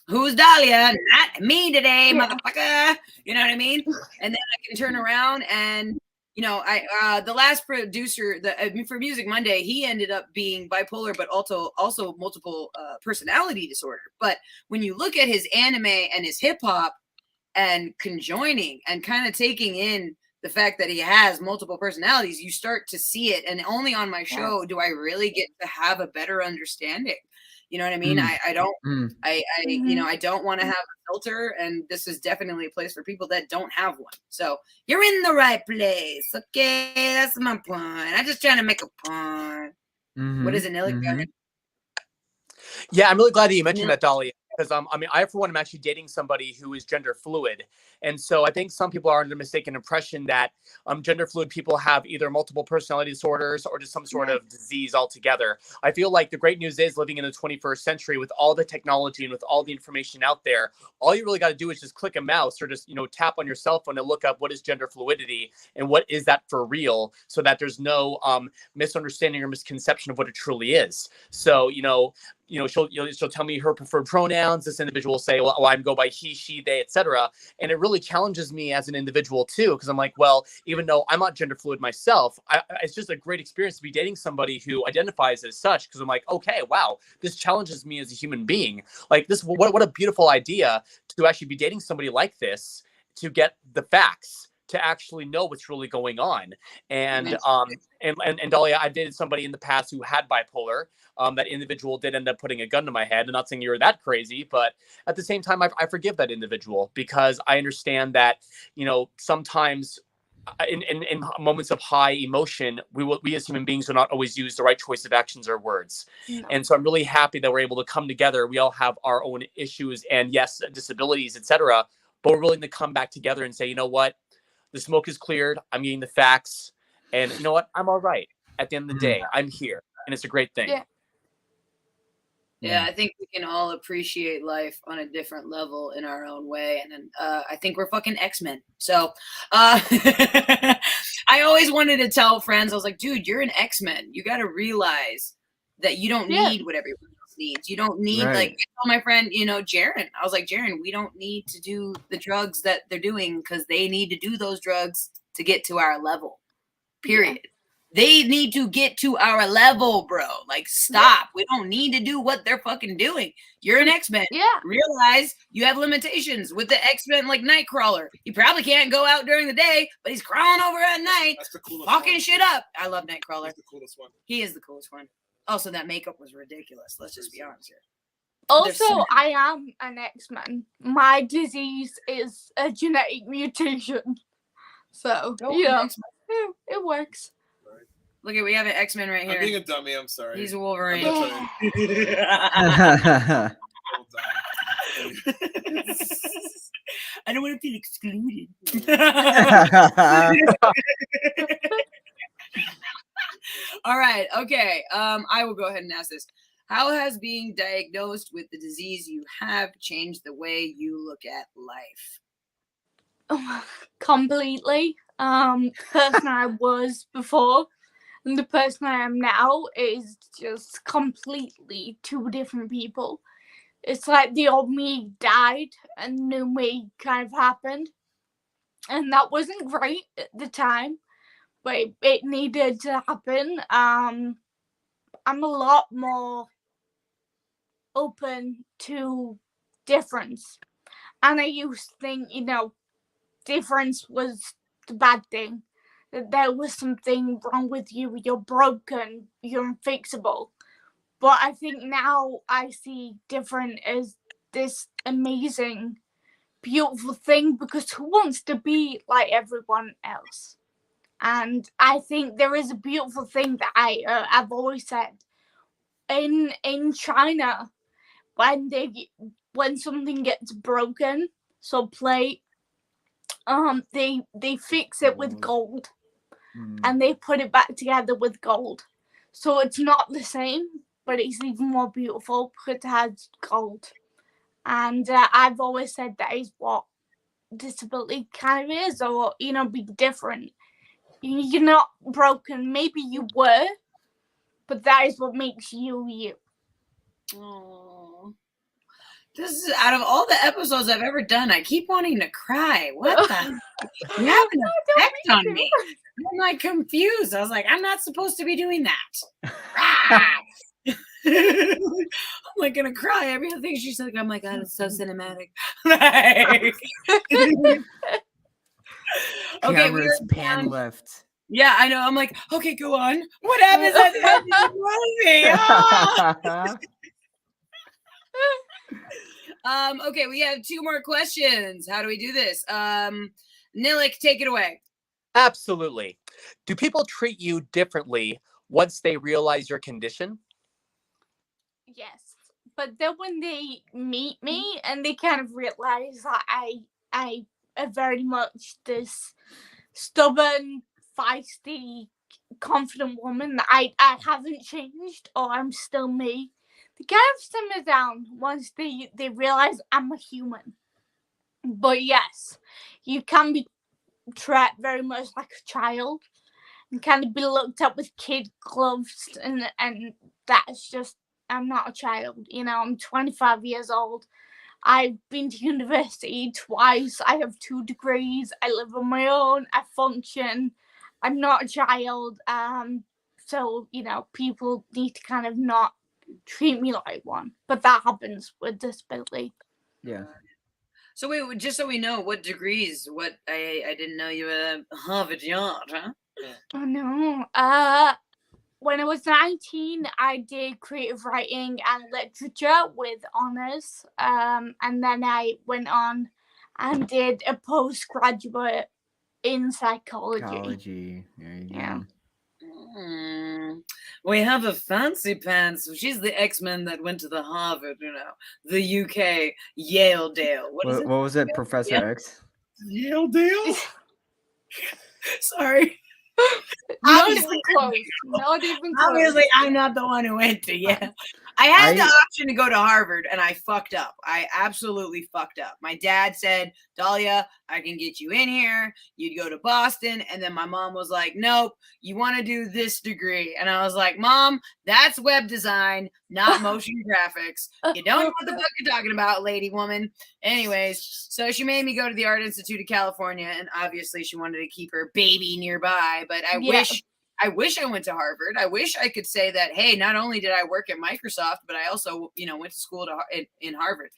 who's Dahlia? Not me today, motherfucker. You know what I mean? And then I can turn around and, the last producer for Music Monday, he ended up being bipolar, but also multiple personality disorder. But when you look at his anime and his hip hop and conjoining and kind of taking in the fact that he has multiple personalities, you start to see it. And only on my show do I really get to have a better understanding. You know what I mean? I don't, I don't want to have a filter, and this is definitely a place for people that don't have one. So you're in the right place. Okay, that's my point. I'm just trying to make a point. What is it, Alec? Yeah, I'm really glad that you mentioned that, Dolly. Because I for one am actually dating somebody who is gender fluid, and so I think some people are under the mistaken impression that gender fluid people have either multiple personality disorders or just some sort of disease altogether. I feel like the great news is, living in the 21st century with all the technology and with all the information out there, all you really got to do is just click a mouse or just tap on your cell phone and look up what is gender fluidity and what is that for real, so that there's no misunderstanding or misconception of what it truly is. So she'll tell me her preferred pronouns. This individual will say, well, I go by he, she, they, etc. And it really challenges me as an individual too, because I'm like, well, even though I'm not gender fluid myself, it's just a great experience to be dating somebody who identifies as such, because I'm like, okay, wow, this challenges me as a human being. Like this, what a beautiful idea to actually be dating somebody like this, to get the facts, to actually know what's really going on. And Dahlia, I've dated somebody in the past who had bipolar. That individual did end up putting a gun to my head. I'm not saying you're that crazy, but at the same time, I forgive that individual, because I understand that, sometimes in moments of high emotion, we as human beings will not always use the right choice of actions or words. No. And so I'm really happy that we're able to come together. We all have our own issues and yes, disabilities, etc. But we're willing to come back together and say, you know what? The smoke is cleared. I'm getting the facts. And you know what? I'm all right. At the end of the day, I'm here. And it's a great thing. Yeah. Yeah, no, I mean, I for one am actually dating somebody who is gender fluid myself. I, it's just a great experience to be dating somebody who identifies as such, because I'm like, okay, wow, this challenges me as a human being. Like this, what a beautiful idea to actually be dating somebody like this, to get the facts, to actually know what's really going on. And Yeah, I think we can all appreciate life on a different level in our own way. And I think we're fucking X-Men. So I always wanted to tell friends, I was like, dude, you're an X-Men. You got to realize that you don't need what everyone else needs. You don't need, like, I told my friend, you know, Jaren, I was like, Jaren, we don't need to do the drugs that they're doing because they need to do those drugs to get to our level. Period. Yeah. They need to get to our level, bro. Like, stop. We don't need to do what they're fucking doing. You're an X-Men. Yeah. Realize you have limitations with the X-Men, like Nightcrawler. He probably can't go out during the day, but he's crawling over at night, fucking shit up. I love Nightcrawler. He's the coolest one. He is the coolest one. Also, that makeup was ridiculous. Let's just be honest here. Also, I am an X-Men. My disease is a genetic mutation. So, yeah, it works. Look at, we have an X-Men right here. I'm being a dummy. I'm sorry. He's a Wolverine. Yeah. I don't want to feel excluded. All right. Okay. I will go ahead and ask this. How has being diagnosed with the disease you have changed the way you look at life? Completely. The person I was before and the person I am now is just completely two different people. It's like the old me died and the new me kind of happened. And that wasn't great at the time, but it needed to happen. I'm a lot more open to difference. And I used to think, you know, difference was the bad thing. That there was something wrong with you, you're broken, you're unfixable. But I think now I see different as this amazing, beautiful thing, because who wants to be like everyone else? And I think there is a beautiful thing that I've always said. In China, when something gets broken, so plate, they fix it with gold. And they put it back together with gold. So it's not the same, but it's even more beautiful because it has gold. And I've always said that is what disability kind of is, or, you know, be different. You're not broken. Maybe you were, but that is what makes you you. Oh. This is, out of all the episodes I've ever done, I keep wanting to cry. What the? You have an effect on me. I'm like confused. I was like, I'm not supposed to be doing that. I'm like gonna cry. Everything she said, I'm like, God, it's so cinematic. Okay, Camera's pan left. Yeah, I know. I'm like, okay, go on. What happens at the end of the movie? Okay, we have 2 more questions. How do we do this? Nilik, take it away. Absolutely. Do people treat you differently once they realize your condition? Yes, but then when they meet me and they kind of realize that I am very much this stubborn, feisty, confident woman, that I haven't changed, or I'm still me. They kind of simmer down once they realize I'm a human. But yes, you can be treated very much like a child and kind of be looked at with kid gloves, and that's just, I'm not a child, you know. I'm 25 years old. I've been to university twice. I have 2 degrees. I live on my own. I function. I'm not a child. So, you know, people need to kind of not treat me like one. But that happens with disability. Yeah. So wait, just so we know, what degrees? What I didn't know you were a Harvard Yard, huh? Oh no. When I was 19, I did creative writing and literature with honors. And then I went on and did a postgraduate in psychology. There you Yeah. go. We have a fancy pants. She's the X-Men that went to the Harvard, you know, the UK, Yale Dale. What was it, Professor X? Yale Dale? Sorry. Not Obviously- even close. Not even close. Obviously, I'm not the one who went to. Yeah, I had the option to go to Harvard, and I fucked up. I absolutely fucked up. My dad said, "Dahlia, I can get you in here. You'd go to Boston," and then my mom was like, "Nope, you want to do this degree?" And I was like, "Mom, that's web design, not motion graphics. You don't know what the fuck you're talking about, lady woman." Anyways, so she made me go to the Art Institute of California, and obviously she wanted to keep her baby nearby. But I wish I went to Harvard. I wish I could say that, hey, not only did I work at Microsoft, but I also, went to school in Harvard.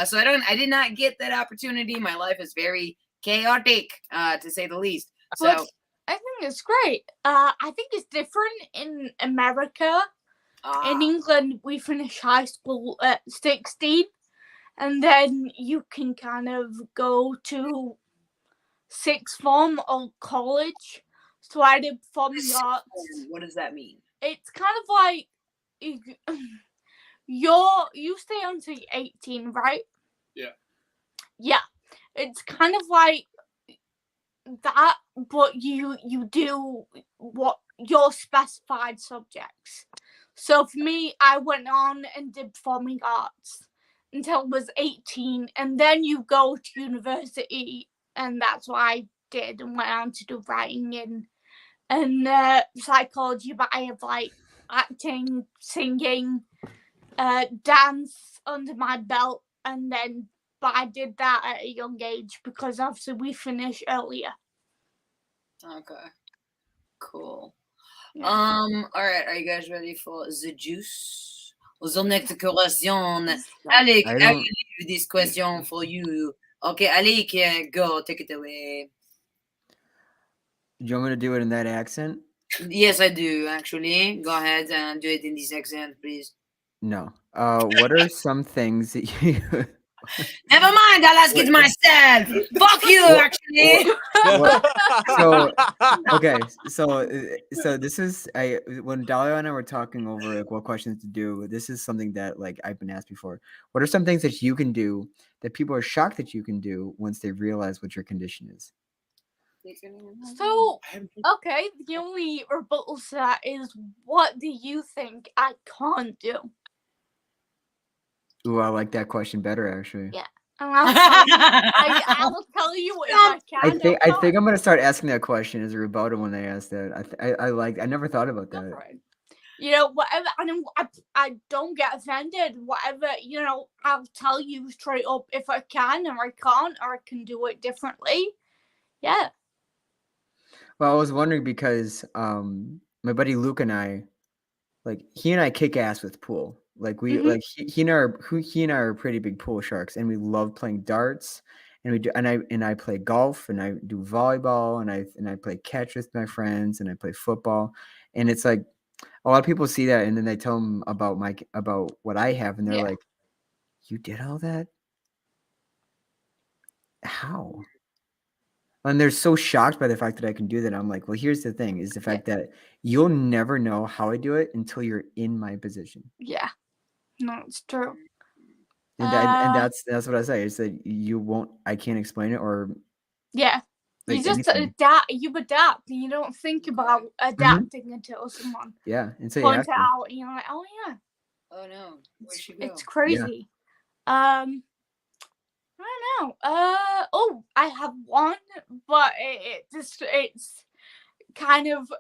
So I did not get that opportunity. My life is very chaotic, to say the least. So But I think it's great. I think it's different in America. In England, we finish high school at 16, and then you can kind of go to sixth form or college. So I did performing arts. What does that mean? It's kind of like you stay until you're 18, right? Yeah. Yeah. It's kind of like that, but you do what your specified subjects. So for me, I went on and did performing arts until I was 18, and then you go to university, and that's what I did, and went on to do writing and psychology, but I have like acting, singing, dance under my belt, but I did that at a young age because obviously we finish earlier. Okay. Cool. Yeah. All right. Are you guys ready for the juice? The next question. Alec, I will leave this question for you. Okay, Alec, go. Take it away. Do you want me to do it in that accent? Yes, I do, actually. Go ahead and do it in this accent, please. No. What are some things that you... Never mind, I'll ask it myself. Fuck you, actually. So this is when Dahlia and I were talking over like what questions to do. This is something that like I've been asked before. What are some things that you can do that people are shocked that you can do once they realize what your condition is? So, okay, the only rebuttal to that is, what do you think I can't do? Ooh, I like that question better, actually. Yeah. And I will tell you if I can. I think I'm gonna start asking that question as a rebuttal when they ask that. I never thought about that. Whatever. I don't get offended. Whatever. I'll tell you straight up if I can or I can't, or I can do it differently. Yeah. Well, I was wondering because my buddy Luke and I, like he and I kick ass with pool. Like we like he and I are pretty big pool sharks, and we love playing darts, and we do and I play golf, and I do volleyball, and I play catch with my friends, and I play football, and it's like a lot of people see that, and then they tell them about what I have, and they're like, "You did all that? How?" And they're so shocked by the fact that I can do that. I'm like, well, here's the thing: is the fact that you'll never know how I do it until you're in my position. Yeah. No, it's true. And that's what I say. Is that you won't? I can't explain it, or yeah, like you just anything. adapt. You adapt, and you don't think about adapting until someone and so points it out, and you're like, oh yeah. Oh no, where'd she go? It's crazy. I don't know. I have one, but it's kind of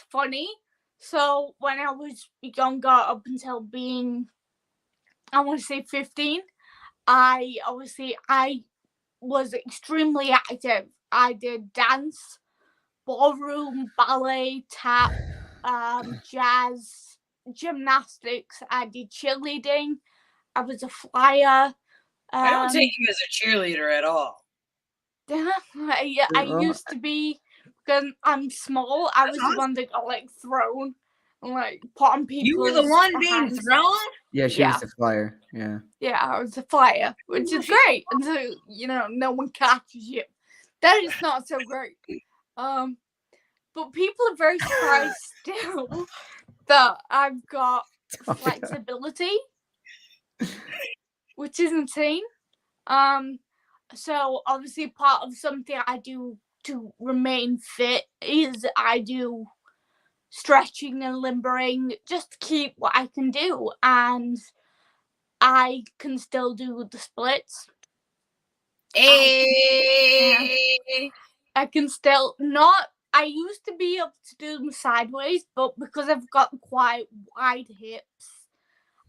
funny. So when I was younger, up until being, I want to say 15, I was extremely active. I did dance, ballroom, ballet, tap, jazz, gymnastics. I did cheerleading. I was a flyer. I don't take you as a cheerleader at all. I used to be, because I'm small. I was the one that got like thrown and like put on people. You were the one being thrown? Yeah, she was the flyer. Yeah. Yeah, I was a flyer, which is great until no one catches you. That is not so great. But people are very surprised still that I've got flexibility, which is insane. So obviously part of something I do to remain fit is I do stretching and limbering just to keep what I can do, and I can still do the splits. Hey. I can still not. I used to be able to do them sideways, but because I've got quite wide hips,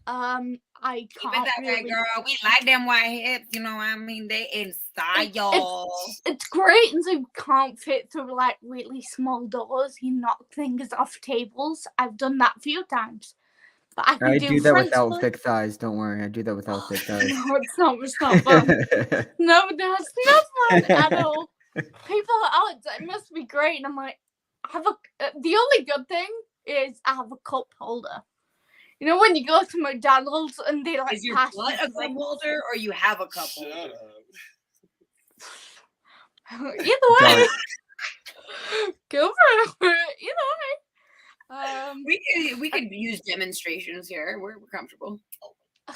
I Keep it can't that way, really. girl. We like them white hips, you know what I mean? They in style. It's great until you can't fit through like really small doors. You knock things off tables. I've done that a few times. But I can I do that front without split. thick thighs. Don't worry, I do that without thick thighs. No, it's not. It's not fun. No, that's not fun at all. People are, oh, it must be great, and I'm like, the only good thing is I have a cup holder. You know when you go to McDonald's and they like Is your pass butt a cup holder or you have a cup holder? Shut up. Either way, go for it. Either way. We could use demonstrations here. We're comfortable.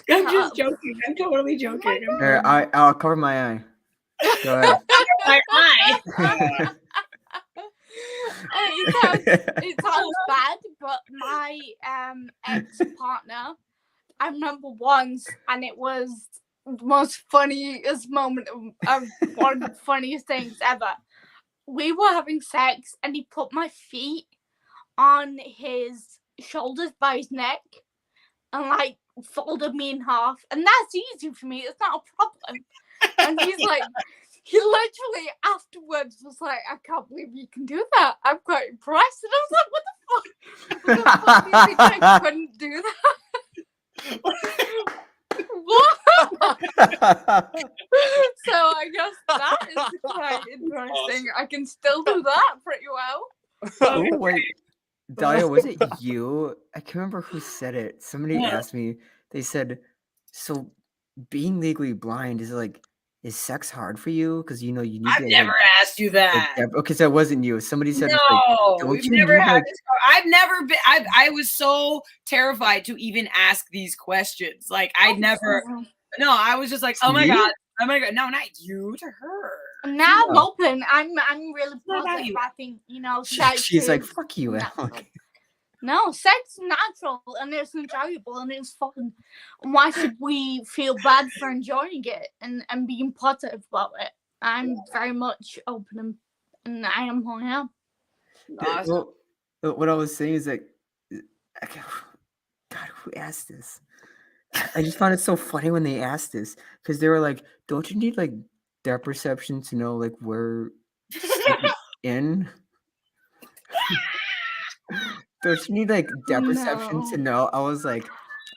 I'm I'm just joking. I'm totally joking. Here, I'll cover my eye. Go ahead. My eye. It sounds bad, but my ex-partner, I remember once, and it was the most funniest moment of one of the funniest things ever. We were having sex, and he put my feet on his shoulders by his neck, and like folded me in half, and that's easy for me. It's not a problem. And he's like, he literally afterwards was like, I can't believe you can do that. I'm quite impressed. And I was like, what the fuck? What the fuck do you think I couldn't do that? What? So I guess that is quite interesting. I can still do that pretty well. Oh wait, Dahlia, was it you? I can't remember who said it. Somebody asked me. They said, "So, being legally blind is sex hard for you? Because you need I've to." never asked you that. Okay, so it wasn't you. Somebody said, No, "Don't we've you never need, had like-" this. I've never been. I was so terrified to even ask these questions. Like I'd never. No, I was just like, oh my Me? god, oh my god. No, not you. To her. Now I'm No. open. I'm really What about positive. you? I think sex She's like, is "Fuck you, natural. Alec." No, sex is natural and it's enjoyable and it's fun. And why should we feel bad for enjoying it and being positive about it? I'm very much open and I am who I am. Awesome. Well, what I was saying is that, God, who asked this? I just found it so funny when they asked this because they were like, "Don't you need like depth perception to know like where in?" Don't you need like depth perception to know? I was like,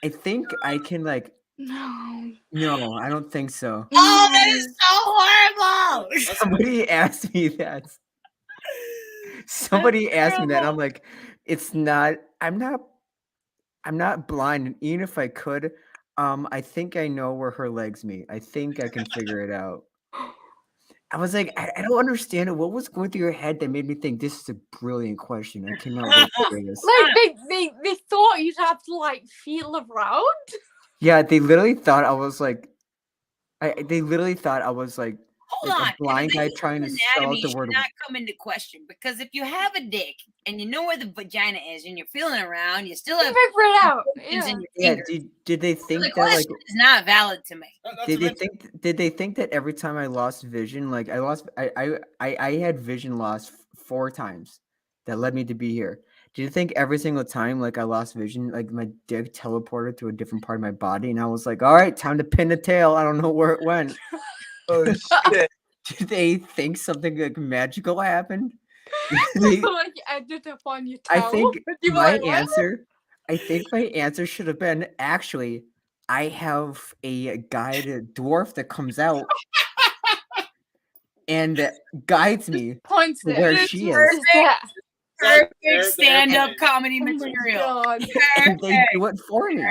I think I can like. No, I don't think so. Oh, that is so horrible. Somebody asked me that. Somebody asked me that. I'm like, it's not. I'm not blind, and even if I could, I think I know where her legs meet. I think I can figure it out. I was like, I don't understand it. What was going through your head that made me think this is a brilliant question? I cannot wait to hear this. Like they thought you'd have to like feel around. Yeah, they literally thought I was like, they literally thought I was like Hold on. a blind guy trying to spell out Anatomy the should word. not come into question because if you have a dick and you know where the vagina is and you're feeling around, you still have Figure it out. organs in your Yeah, fingers. did they So think the that like question is not valid to me. did they think that every time I lost vision, like I had vision loss 4 times that led me to be here. Do you think every single time like I lost vision, like my dick teleported to a different part of my body and I was like, all right, time to pin the tail. I don't know where it went. Oh shit! Did they think something like magical happened? Like ended up on your toe. I think You were my like, "What?" answer should have been actually I have a guided dwarf that comes out and guides me Points to it. where It's she is. that. Perfect stand-up comedy Oh my material. God. And they do it for me.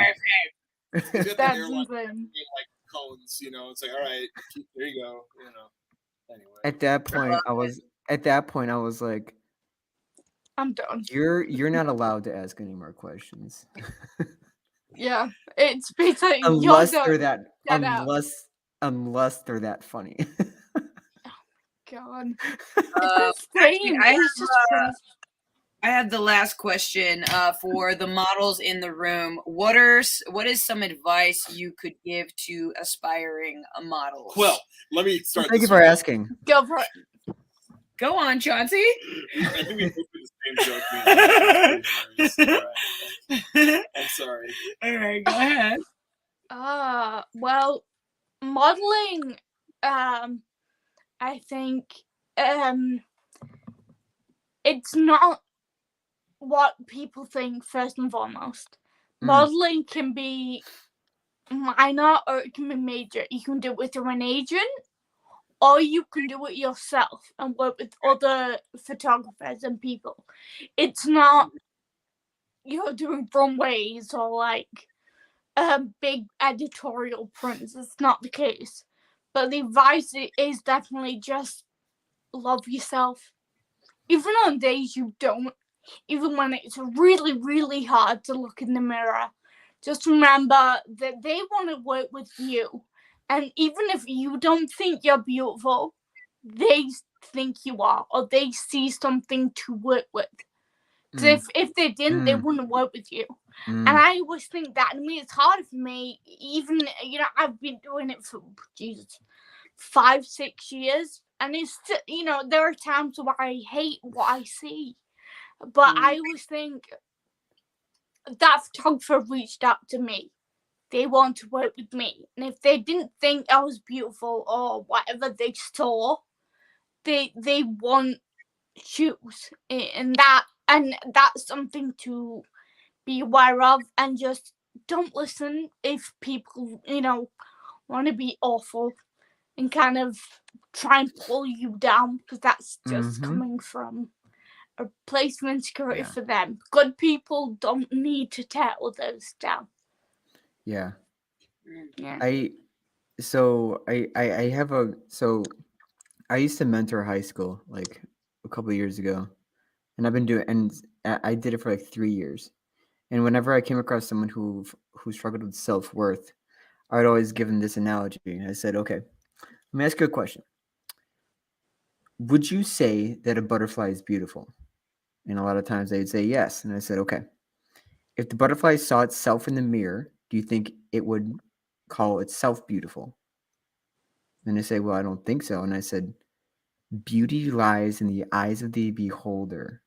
That's insane. Like cones, it's like, all right, there you go, Anyway. At that point I was like, I'm done. you're not allowed to ask any more questions. Yeah, it's basically unless you're they're done. that Get out. unless they're that funny. God. on. Uh, It's insane. I It's just crazy. I have the last question for the models in the room. What is some advice you could give to aspiring models? Well, let me start. Thank you for asking. Go for it. Go on, Chauncey. I think we both did the same joke. Man. It's hilarious. All right. I'm sorry. All right, go ahead. Well, modeling, I think, it's not what people think first and foremost. Modeling can be minor or it can be major. You can do it through an agent, or you can do it yourself and work with other photographers and people. It's not you're doing runways or like big editorial prints. It's not the case. But the advice is definitely just love yourself. Even on days you don't, even when it's really, really hard to look in the mirror, just remember that they want to work with you. And even if you don't think you're beautiful, they think you are, or they see something to work with. Because if they didn't, they wouldn't work with you. And I always think that, to me, it's harder for me. Even, I've been doing it for, 5-6 years. And it's, there are times where I hate what I see. But I always think that photographer reached out to me. They want to work with me. And if they didn't think I was beautiful or whatever they saw, they want shoes. And that's something to be aware of. And just don't listen if people, want to be awful and kind of try and pull you down, because that's just coming from a place of insecurity for them. Good people don't need to tear others down. Yeah. Yeah. I used to mentor high school like a couple of years ago, and I did it for like 3 years. And whenever I came across someone who struggled with self-worth, I'd always give them this analogy. I said, okay, let me ask you a question. Would you say that a butterfly is beautiful? And a lot of times they'd say yes. And I said, okay, if the butterfly saw itself in the mirror, do you think it would call itself beautiful? And they say, well, I don't think so. And I said, beauty lies in the eyes of the beholder.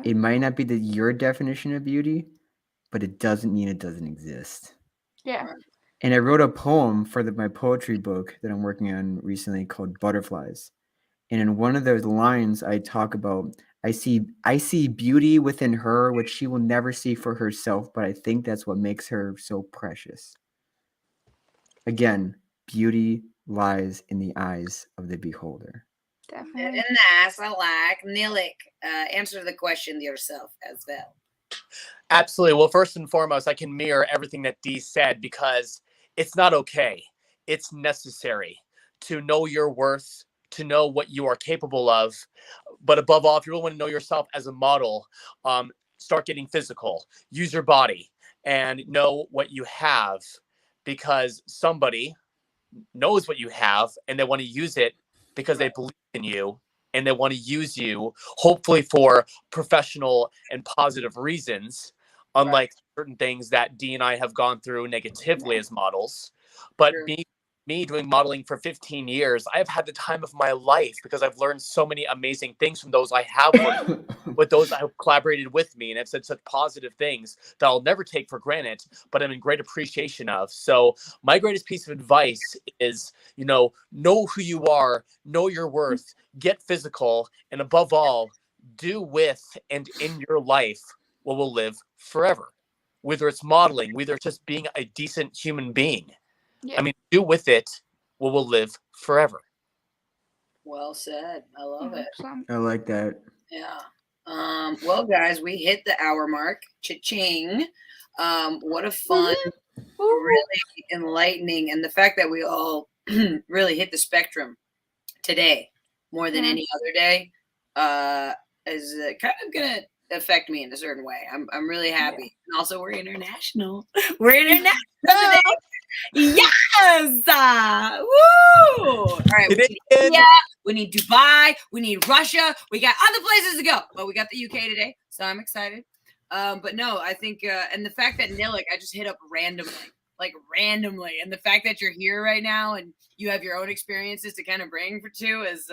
It might not be your definition of beauty, but it doesn't mean it doesn't exist. Yeah. And I wrote a poem for my poetry book that I'm working on recently called Butterflies. And in one of those lines, I talk about, I see beauty within her, which she will never see for herself, but I think that's what makes her so precious. Again, beauty lies in the eyes of the beholder. Definitely. And that's I like. Nilik, answer the question yourself as well. Absolutely. Well, first and foremost, I can mirror everything that Dee said, because it's not okay. It's necessary to know your worth, to know what you are capable of. But above all, if you really want to know yourself as a model, start getting physical. Use your body and know what you have, because somebody knows what you have and they want to use it because they believe in you and they want to use you, hopefully for professional and positive reasons, unlike certain things that Dee and I have gone through negatively as models. But me doing modeling for 15 years, I've had the time of my life, because I've learned so many amazing things from those I have worked with, those that have collaborated with me, and have said such positive things that I'll never take for granted, but I'm in great appreciation of. So my greatest piece of advice is, know who you are, know your worth, get physical, and above all, do with and in your life what will live forever. Whether it's modeling, whether it's just being a decent human being. Yeah. I mean, do with it what will live forever. Well said. I love it. I like that. Yeah. Well, guys, we hit the hour mark. Cha-ching. What a fun, really enlightening, and the fact that we all really hit the spectrum today more than any other day is kind of gonna affect me in a certain way. I'm really happy. And also, we're international. We're international today. Yes! Woo! All right, we need India, we need Dubai, we need Russia. We got other places to go, but we got the UK today, so I'm excited. But no, I think, and the fact that Nilik, I just hit up randomly, and the fact that you're here right now and you have your own experiences to kind of bring to is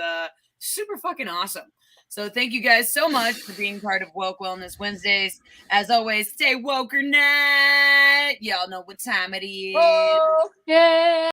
super fucking awesome. So thank you guys so much for being part of Woke Wellness Wednesdays. As always, stay woke or not. Y'all know what time it is. Oh, yeah.